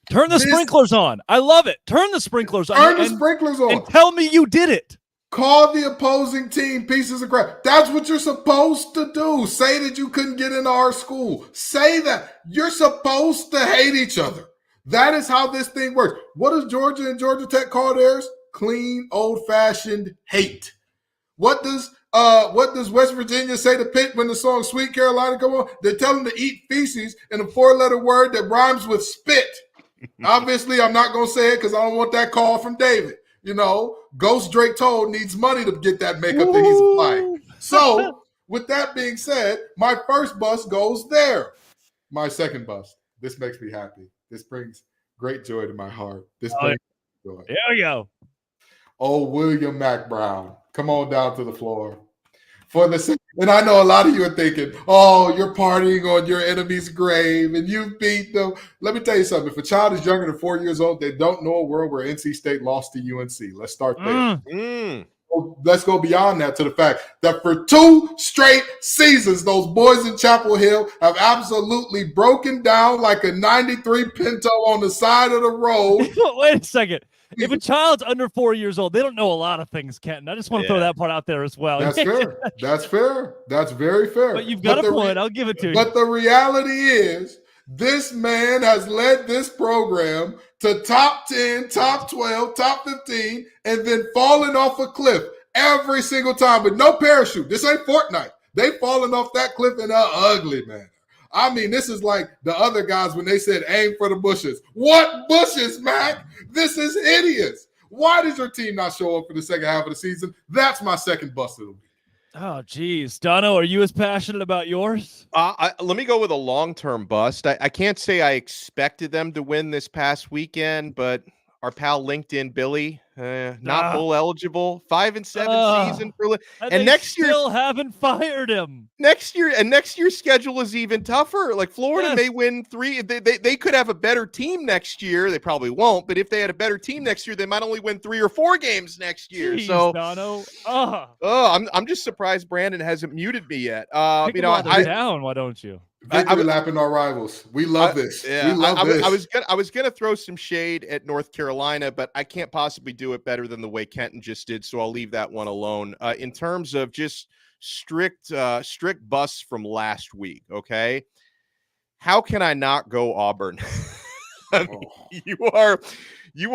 Turn the sprinklers on. I love it. Turn the sprinklers on. Turn the sprinklers on. And tell me you did it. Call the opposing team pieces of crap. That's what you're supposed to do. Say that you couldn't get into our school. Say that. You're supposed to hate each other. That is how this thing works. What does Georgia and Georgia Tech call theirs? Clean, old-fashioned hate. What does West Virginia say to Pitt when the song Sweet Carolina come on? They tell them to eat feces in a 4-letter word that rhymes with spit. Obviously, I'm not going to say it because I don't want that call from David. You know, Ghost Drake Toll needs money to get that makeup that he's applying. So, with that being said, my first bust goes there. My second bust. This makes me happy. This brings great joy to my heart. This brings joy. There we go. Oh, William Mack Brown, come on down to the floor. And I know a lot of you are thinking, oh, you're partying on your enemy's grave and you beat them. Let me tell you something. If a child is younger than 4 years old, they don't know a world where NC State lost to UNC. Let's start there. Let's go beyond that to the fact that for 2 straight seasons, those boys in Chapel Hill have absolutely broken down like a 93 Pinto on the side of the road. Wait a second. If a child's under 4 years old, they don't know a lot of things, Kenton. I just want to throw that part out there as well. That's fair. That's fair. That's very fair. But you've got a point. I'll give it to you. But the reality is, this man has led this program to top 10, top 12, top 15, and then falling off a cliff every single time with no parachute. This ain't Fortnite. They falling off that cliff in an ugly manner. I mean, this is like the other guys when they said aim for the bushes. What bushes, Mac? This is hideous. Why does your team not show up for the second half of the season? That's my second bust of the week. Oh, geez. Dono, are you as passionate about yours? Let me go with a long-term bust. I can't say I expected them to win this past weekend, but our pal LinkedIn Billy, not bowl eligible, 5-7 season for, and next year still haven't fired him. Next year's schedule is even tougher. Like Florida may win 3. They could have a better team next year. They probably won't, but if they had a better team next year, they might only win 3 or 4 games next year. Jeez, so, Dono. I'm just surprised Brandon hasn't muted me yet. Down, why don't you? Victory lapping our rivals. We love this. Yeah, we love this. I was gonna throw some shade at North Carolina, but I can't possibly do it better than the way Kenton just did, so I'll leave that one alone. In terms of just strict busts from last week, okay? How can I not go Auburn? I mean, you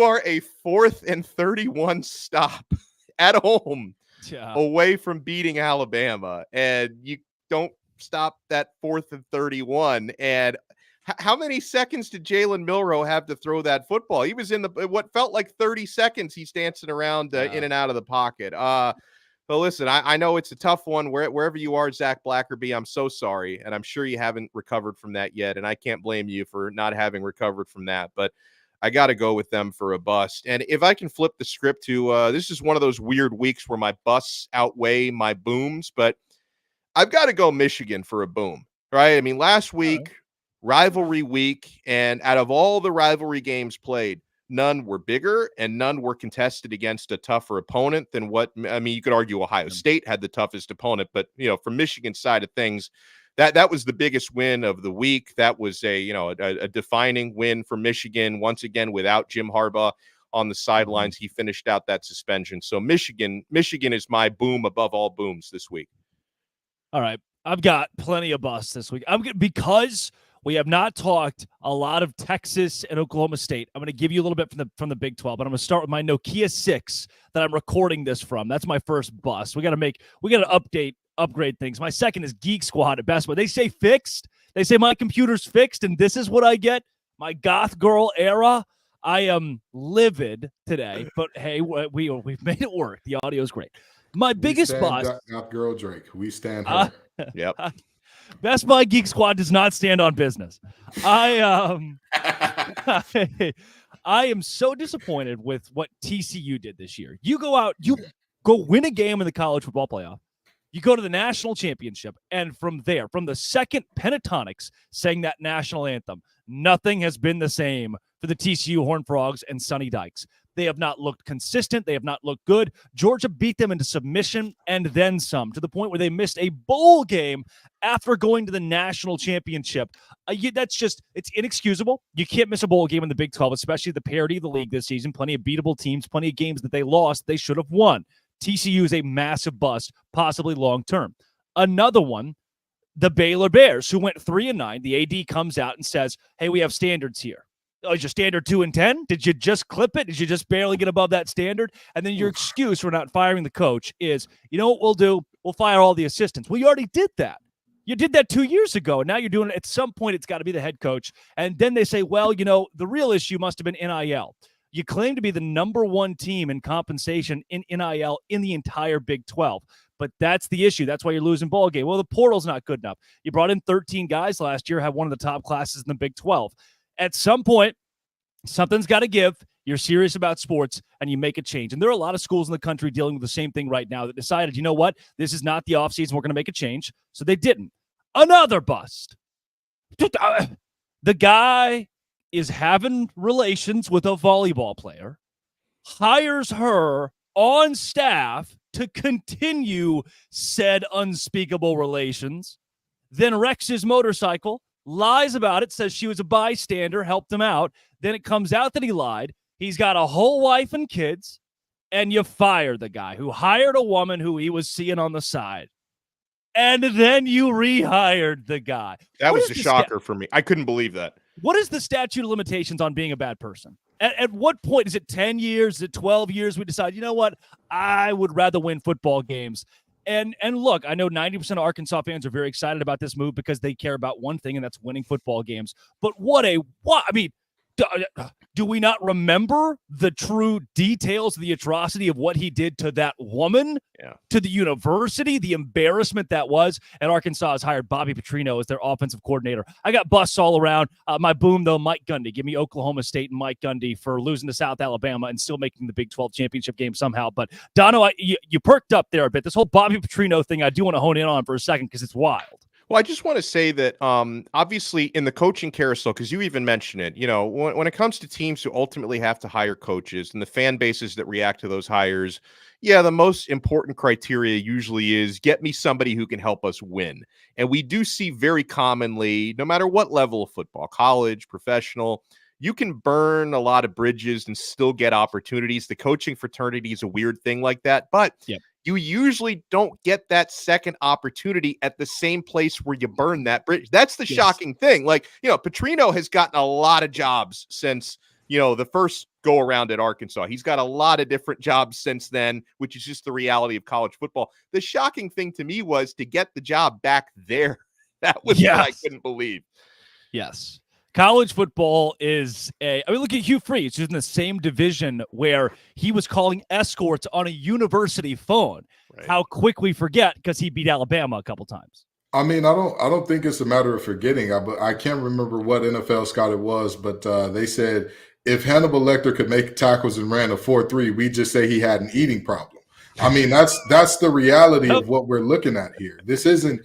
are a 4th and 31 stop at home away from beating Alabama, and you don't stop that 4th and 31. And how many seconds did Jalen Milroe have to throw that football? He was in what felt like 30 seconds. He's dancing around in and out of the pocket. But listen, I know it's a tough one. Wherever you are, Zach Blackerby, I'm so sorry. And I'm sure you haven't recovered from that yet. And I can't blame you for not having recovered from that. But I got to go with them for a bust. And if I can flip the script to this is one of those weird weeks where my busts outweigh my booms. But I've got to go Michigan for a boom, right? I mean, last week, rivalry week. And out of all the rivalry games played, none were bigger and none were contested against a tougher opponent than you could argue Ohio State had the toughest opponent, but from Michigan's side of things, that was the biggest win of the week. That was a defining win for Michigan once again without Jim Harbaugh on the sidelines. He finished out that suspension. So Michigan is my boom above all booms this week. All right. I've got plenty of busts this week. Because we have not talked a lot of Texas and Oklahoma State. I'm going to give you a little bit from the Big 12, but I'm going to start with my Nokia 6 that I'm recording this from. That's my first bust. We got to upgrade things. My second is Geek Squad at Best Buy. They say fixed. They say my computer's fixed, and this is what I get. My goth girl era. I am livid today, but hey, we've made it work. The audio is great. My biggest bust. Goth girl Drake. We stand her. Yep. Best Buy Geek Squad does not stand on business. I am so disappointed with what TCU did this year. You go out, you go win a game in the college football playoff. You go to the national championship, and from there, from the second Pentatonics sang that national anthem, nothing has been the same for the TCU Horned Frogs and Sonny Dykes. They have not looked consistent. They have not looked good. Georgia beat them into submission and then some, to the point where they missed a bowl game after going to the national championship. It's inexcusable. You can't miss a bowl game in the Big 12, especially the parity of the league this season. Plenty of beatable teams, plenty of games that they lost they should have won. TCU is a massive bust, possibly long-term. Another one, the Baylor Bears, who went 3-9. The AD comes out and says, hey, we have standards here. Oh, is your standard 2-10? Did you just clip it? Did you just barely get above that standard? And then your excuse for not firing the coach is, you know what we'll do? We'll fire all the assistants. Well, you already did that. You did that 2 years ago, and now you're doing it. At some point, it's got to be the head coach. And then they say, well, the real issue must have been NIL. You claim to be the number one team in compensation in NIL in the entire Big 12. But that's the issue. That's why you're losing ball game. Well, the portal's not good enough. You brought in 13 guys last year, have one of the top classes in the Big 12. At some point, something's got to give. You're serious about sports, and you make a change. And there are a lot of schools in the country dealing with the same thing right now that decided, you know what? This is not the offseason. We're going to make a change. So they didn't. Another bust. The guy is having relations with a volleyball player, hires her on staff to continue said unspeakable relations, then wrecks his motorcycle, lies about it, says she was a bystander, helped him out. Then it comes out that he lied. He's got a whole wife and kids, and you fire the guy who hired a woman who he was seeing on the side. And then you rehired the guy. That was a shocker for me. I couldn't believe that. What is the statute of limitations on being a bad person? At what point? Is it 10 years? Is it 12 years? We decide, you know what? I would rather win football games. And look, I know 90% of Arkansas fans are very excited about this move because they care about one thing, and that's winning football games. But do we not remember the true details of the atrocity of what he did to that woman, to the university, the embarrassment that was? And Arkansas has hired Bobby Petrino as their offensive coordinator. I got busts all around. My boom, though, Mike Gundy. Give me Oklahoma State and Mike Gundy for losing to South Alabama and still making the Big 12 championship game somehow. But, Dono, you perked up there a bit. This whole Bobby Petrino thing, I do want to hone in on for a second because it's wild. Well, I just want to say that obviously in the coaching carousel, because you even mentioned it, when it comes to teams who ultimately have to hire coaches and the fan bases that react to those hires, yeah, the most important criteria usually is get me somebody who can help us win. And we do see very commonly, no matter what level of football, college, professional, you can burn a lot of bridges and still get opportunities. The coaching fraternity is a weird thing like that, but you usually don't get that second opportunity at the same place where you burn that bridge. That's the shocking thing. Like, Petrino has gotten a lot of jobs since, the first go around at Arkansas. He's got a lot of different jobs since then, which is just the reality of college football. The shocking thing to me was to get the job back there. That was what I couldn't believe. Yes. College football is look at Hugh Freeze, who's in the same division where he was calling escorts on a university phone. Right. How quick we forget because he beat Alabama a couple times. I mean, I don't think it's a matter of forgetting. I can't remember what NFL scout it was, but they said if Hannibal Lecter could make tackles and ran a 4.3, we'd just say he had an eating problem. I mean, that's the reality of what we're looking at here. This isn't.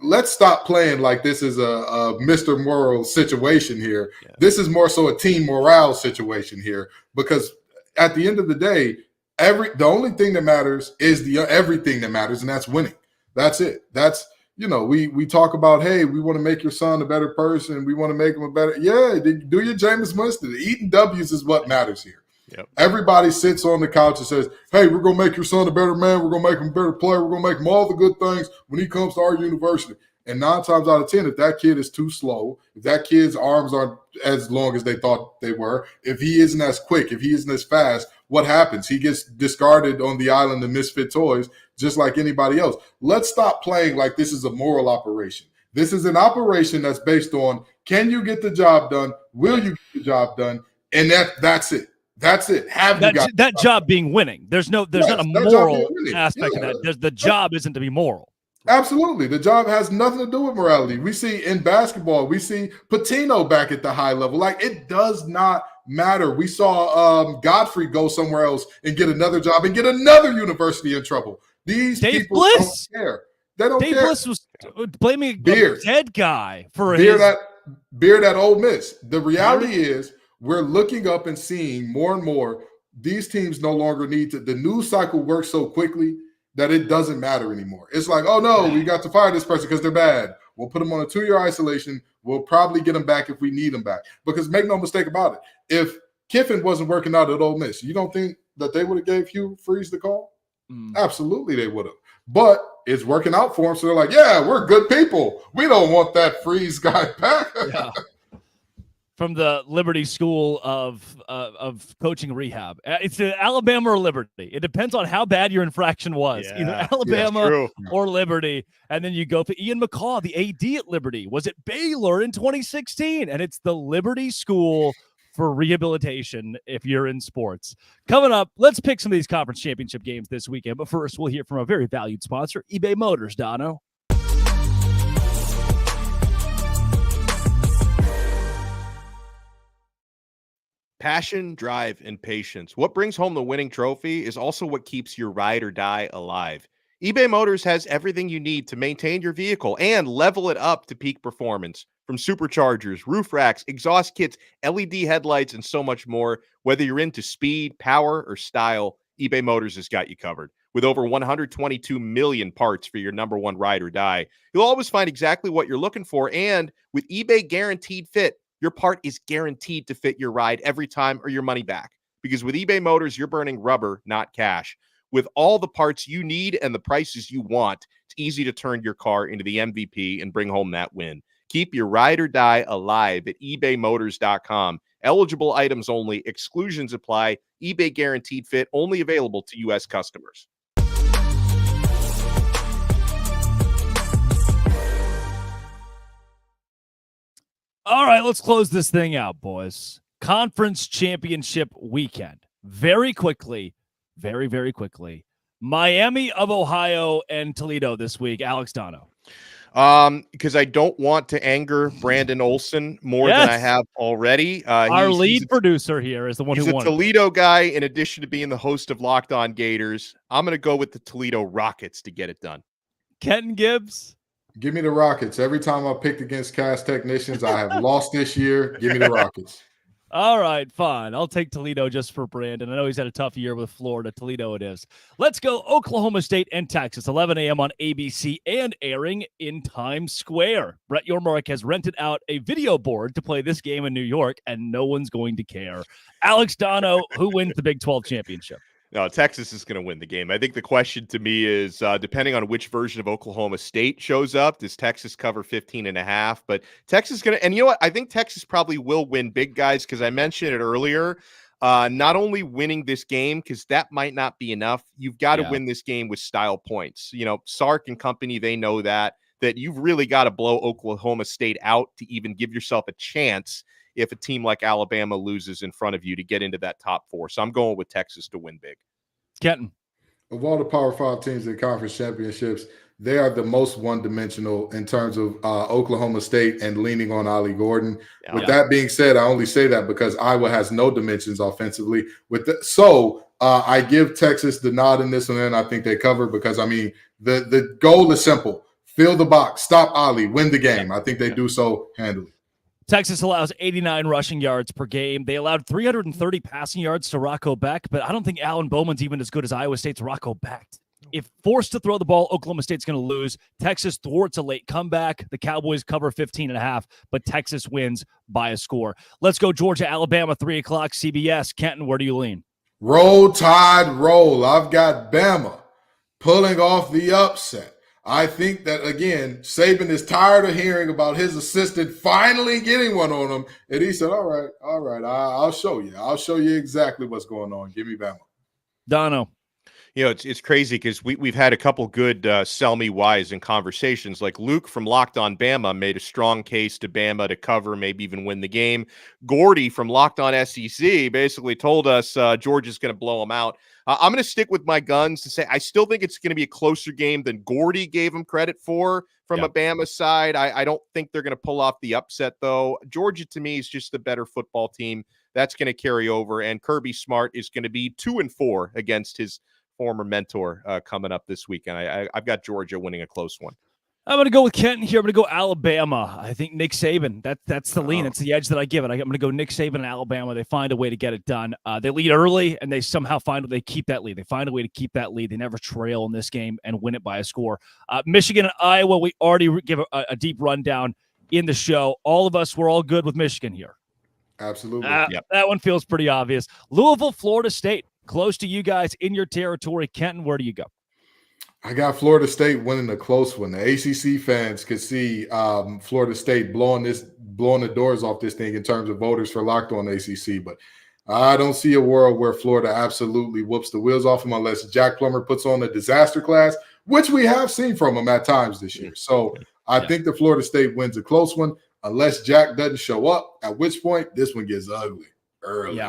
Let's stop playing like this is a Mr. Moral situation here. Yeah. This is more so a team morale situation here, because at the end of the day, the only thing that matters is everything that matters, and that's winning. That's it. That's, we talk about, hey, we want to make your son a better person. We want to make him a better. Yeah, do your Jameis Winston. Eating W's is what matters here. Yep. Everybody sits on the couch and says, hey, we're going to make your son a better man. We're going to make him a better player. We're going to make him all the good things when he comes to our university. And 9 times out of 10, if that kid is too slow, if that kid's arms aren't as long as they thought they were, if he isn't as quick, if he isn't as fast, what happens? He gets discarded on the island of misfit toys just like anybody else. Let's stop playing like this is a moral operation. This is an operation that's based on, can you get the job done? Will you get the job done? And that's it. That's it. That job being winning. There's not a moral aspect of that. The job isn't to be moral. Absolutely. The job has nothing to do with morality. We see in basketball, we see Patino back at the high level. Like, it does not matter. We saw Godfrey go somewhere else and get another job and get another university in trouble. These people don't care. They don't care. Dave Bliss was blaming a dead guy for Beard at Ole Miss. The reality is, we're looking up and seeing more and more these teams no longer need to. The news cycle works so quickly that it doesn't matter anymore. It's like, oh, no, we got to fire this person because they're bad. We'll put them on a 2-year isolation. We'll probably get them back if we need them back. Because make no mistake about it, if Kiffin wasn't working out at Ole Miss, you don't think that they would have gave Hugh Freeze the call? Absolutely they would have. But it's working out for them, so they're like, yeah, we're good people. We don't want that Freeze guy back. Yeah. From the Liberty School of Coaching Rehab. It's Alabama or Liberty. It depends on how bad your infraction was. Either Alabama or Liberty. And then you go for Ian McCaw, the AD at Liberty. Was it Baylor in 2016? And it's the Liberty School for Rehabilitation if you're in sports. Coming up, let's pick some of these conference championship games this weekend. But first, we'll hear from a very valued sponsor, eBay Motors, Dono. Passion, drive, and patience. What brings home the winning trophy is also what keeps your ride or die alive. eBay Motors has everything you need to maintain your vehicle and level it up to peak performance. From superchargers, roof racks, exhaust kits, LED headlights, and so much more. Whether you're into speed, power, or style, eBay Motors has got you covered. With over 122 million parts for your number one ride or die, you'll always find exactly what you're looking for. And with eBay Guaranteed Fit, your part is guaranteed to fit your ride every time or your money back. Because with eBay Motors, you're burning rubber, not cash. With all the parts you need and the prices you want, it's easy to turn your car into the MVP and bring home that win. Keep your ride or die alive at ebaymotors.com. Eligible items only. Exclusions apply. eBay Guaranteed Fit only available to U.S. customers. All right, let's close this thing out, boys. Conference championship weekend. Very quickly, very, very quickly. Miami of Ohio and Toledo this week. Alex Dono. Because I don't want to anger Brandon Olson more than I have already. Our lead producer here is the one who won. He's a Toledo guy in addition to being the host of Locked On Gators. I'm going to go with the Toledo Rockets to get it done. Kenton Gibbs. Give me the Rockets. Every time I picked against Cast Technicians, I have lost this year. Give me the Rockets. All right, fine. I'll take Toledo just for Brandon. I know he's had a tough year with Florida. Toledo it is. Let's go Oklahoma State and Texas, 11 a.m. on ABC and airing in Times Square. Brett Yormark has rented out a video board to play this game in New York, and no one's going to care. Alex Dono, who wins the Big 12 championship? No, Texas is going to win the game. I think the question to me is, depending on which version of Oklahoma State shows up, does Texas cover 15.5? But Texas is going to, and you know what? I think Texas probably will win big, guys, because I mentioned it earlier. Not only winning this game, because that might not be enough. You've got to win this game with style points. You know, Sark and company, they know that you've really got to blow Oklahoma State out to even give yourself a chance if a team like Alabama loses in front of you to get into that top 4. So I'm going with Texas to win big. Kenton. Of all the Power 5 teams in conference championships, they are the most one-dimensional in terms of Oklahoma State and leaning on Ollie Gordon. With that being said, I only say that because Iowa has no dimensions offensively. I give Texas the nod in this one, and I think they cover because, I mean, the goal is simple. Fill the box, stop Ollie, win the game. I think they do so handily. Texas allows 89 rushing yards per game. They allowed 330 passing yards to Rocco Beck, but I don't think Alan Bowman's even as good as Iowa State's Rocco Beck. If forced to throw the ball, Oklahoma State's going to lose. Texas thwarts a late comeback. The Cowboys cover 15.5, but Texas wins by a score. Let's go Georgia, Alabama, 3 o'clock, CBS. Kenton, where do you lean? Roll Tide, roll. I've got Bama pulling off the upset. I think that, again, Saban is tired of hearing about his assistant finally getting one on him. And he said, all right, I'll show you. I'll show you exactly what's going on. Give me Bama. Dono. You know, it's crazy because we've had a couple good sell me whys in conversations. Like Luke from Locked On Bama made a strong case to Bama to cover, maybe even win the game. Gordy from Locked On SEC basically told us Georgia's going to blow them out. I'm going to stick with my guns to say I still think it's going to be a closer game than Gordy gave him credit for from a Bama side. I don't think they're going to pull off the upset, though. Georgia, to me, is just the better football team. That's going to carry over, and Kirby Smart is going to be 2-4 against his former mentor coming up this weekend. I've got Georgia winning a close one. I'm going to go with Kenton here. I'm going to go Alabama. I think Nick Saban. That's the lean. It's the edge that I give it. I'm going to go Nick Saban and Alabama. They find a way to get it done. They lead early, and they somehow they keep that lead. They find a way to keep that lead. They never trail in this game and win it by a score. Michigan and Iowa, we already give a deep rundown in the show. All of us, we're all good with Michigan here. Absolutely. That one feels pretty obvious. Louisville, Florida State. Close to you guys in your territory. Kenton, where do you go? I got Florida State winning a close one. The ACC fans could see Florida State blowing the doors off this thing in terms of voters for Locked On ACC. But I don't see a world where Florida absolutely whoops the wheels off them unless Jack Plummer puts on a disaster class, which we have seen from him at times this year. So I think the Florida State wins a close one unless Jack doesn't show up, at which point this one gets ugly early.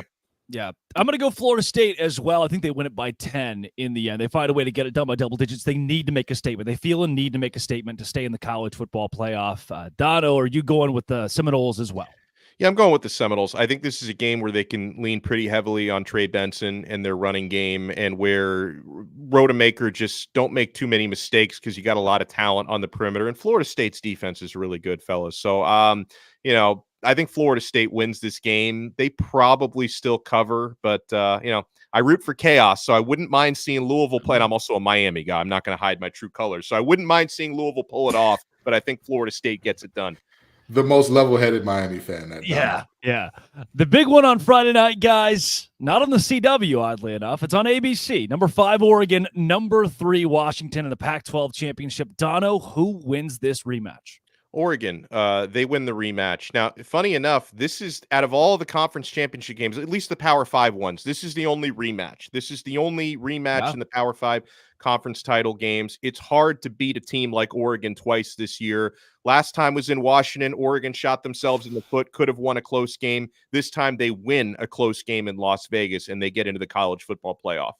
Yeah, I'm going to go Florida State as well. I think they win it by 10 in the end. They find a way to get it done by double digits. They need to make a statement. They feel a need to make a statement to stay in the college football playoff. Dono, are you going with the Seminoles as well? Yeah, I'm going with the Seminoles. I think this is a game where they can lean pretty heavily on Trey Benson and their running game, and where Rodemaker just don't make too many mistakes because you got a lot of talent on the perimeter. And Florida State's defense is really good, fellas. So, I think Florida State wins this game. They probably still cover, but, I root for chaos, so I wouldn't mind seeing Louisville play. And I'm also a Miami guy. I'm not going to hide my true colors. So I wouldn't mind seeing Louisville pull it off, but I think Florida State gets it done. The most level-headed Miami fan. Yeah. The big one on Friday night, guys, not on the CW, oddly enough. It's on ABC. Number 5, Oregon. Number 3, Washington in the Pac-12 Championship. Dono, who wins this rematch? Oregon, they win the rematch. Now, funny enough, this is out of all the conference championship games, at least the Power 5 ones, this is the only rematch. This is the only rematch in the Power 5 conference title games. It's hard to beat a team like Oregon twice this year. Last time was in Washington. Oregon shot themselves in the foot, could have won a close game. This time they win a close game in Las Vegas, and they get into the college football playoff.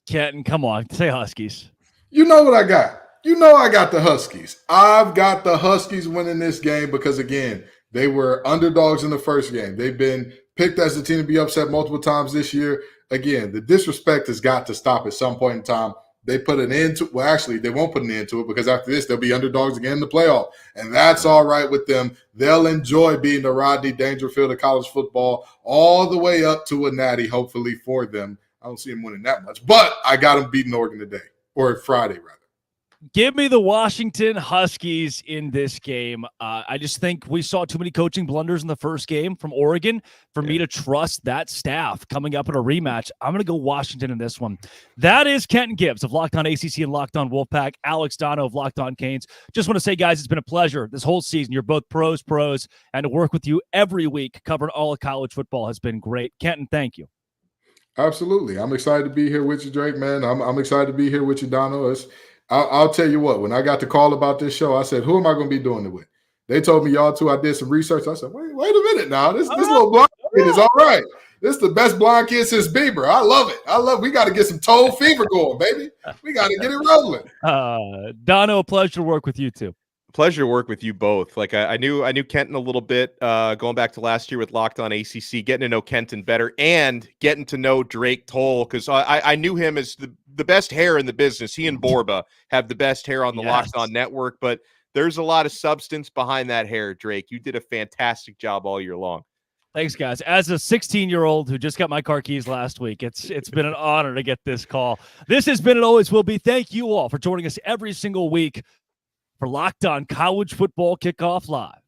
Kenton, come on, say Huskies. You know what I got. I got the Huskies. I've got the Huskies winning this game because, again, they were underdogs in the first game. They've been picked as the team to be upset multiple times this year. Again, the disrespect has got to stop at some point in time. they put an end to. Well, actually, they won't put an end to it because after this, they'll be underdogs again in the playoff, and that's all right with them. They'll enjoy being the Rodney Dangerfield of college football all the way up to a natty, hopefully for them. I don't see them winning that much, but I got them beating Oregon today, or Friday rather. Give me the Washington Huskies in this game. I just think we saw too many coaching blunders in the first game from Oregon for me to trust that staff coming up in a rematch. I'm going to go Washington in this one. That is Kenton Gibbs of Locked On ACC and Locked On Wolfpack, Alex Dono of Locked On Canes. Just want to say, guys, it's been a pleasure this whole season. You're both pros, and to work with you every week covering all of college football has been great. Kenton, thank you. Absolutely. I'm excited to be here with you, Drake, man. I'm excited to be here with you, Dono. I'll tell you what, when I got the call about this show, I said, who am I going to be doing it with? They told me y'all two. I did some research. I said, wait a minute now. This little blind kid is all right. This is the best blind kid since Bieber. I love it. We got to get some toe fever going, baby. We got to get it rolling. Dono, a pleasure to work with you too. Pleasure to work with you both. Like I knew Kenton a little bit going back to last year with Locked On ACC, getting to know Kenton better and getting to know Drake Toll because I knew him as the best hair in the business. He and Borba have the best hair on the Locked On network, but there's a lot of substance behind that hair, Drake. You did a fantastic job all year long. Thanks, guys. As a 16-year-old who just got my car keys last week, it's been an honor to get this call. This has been and always will be. Thank you all for joining us every single week for Locked On College Football Kickoff Live.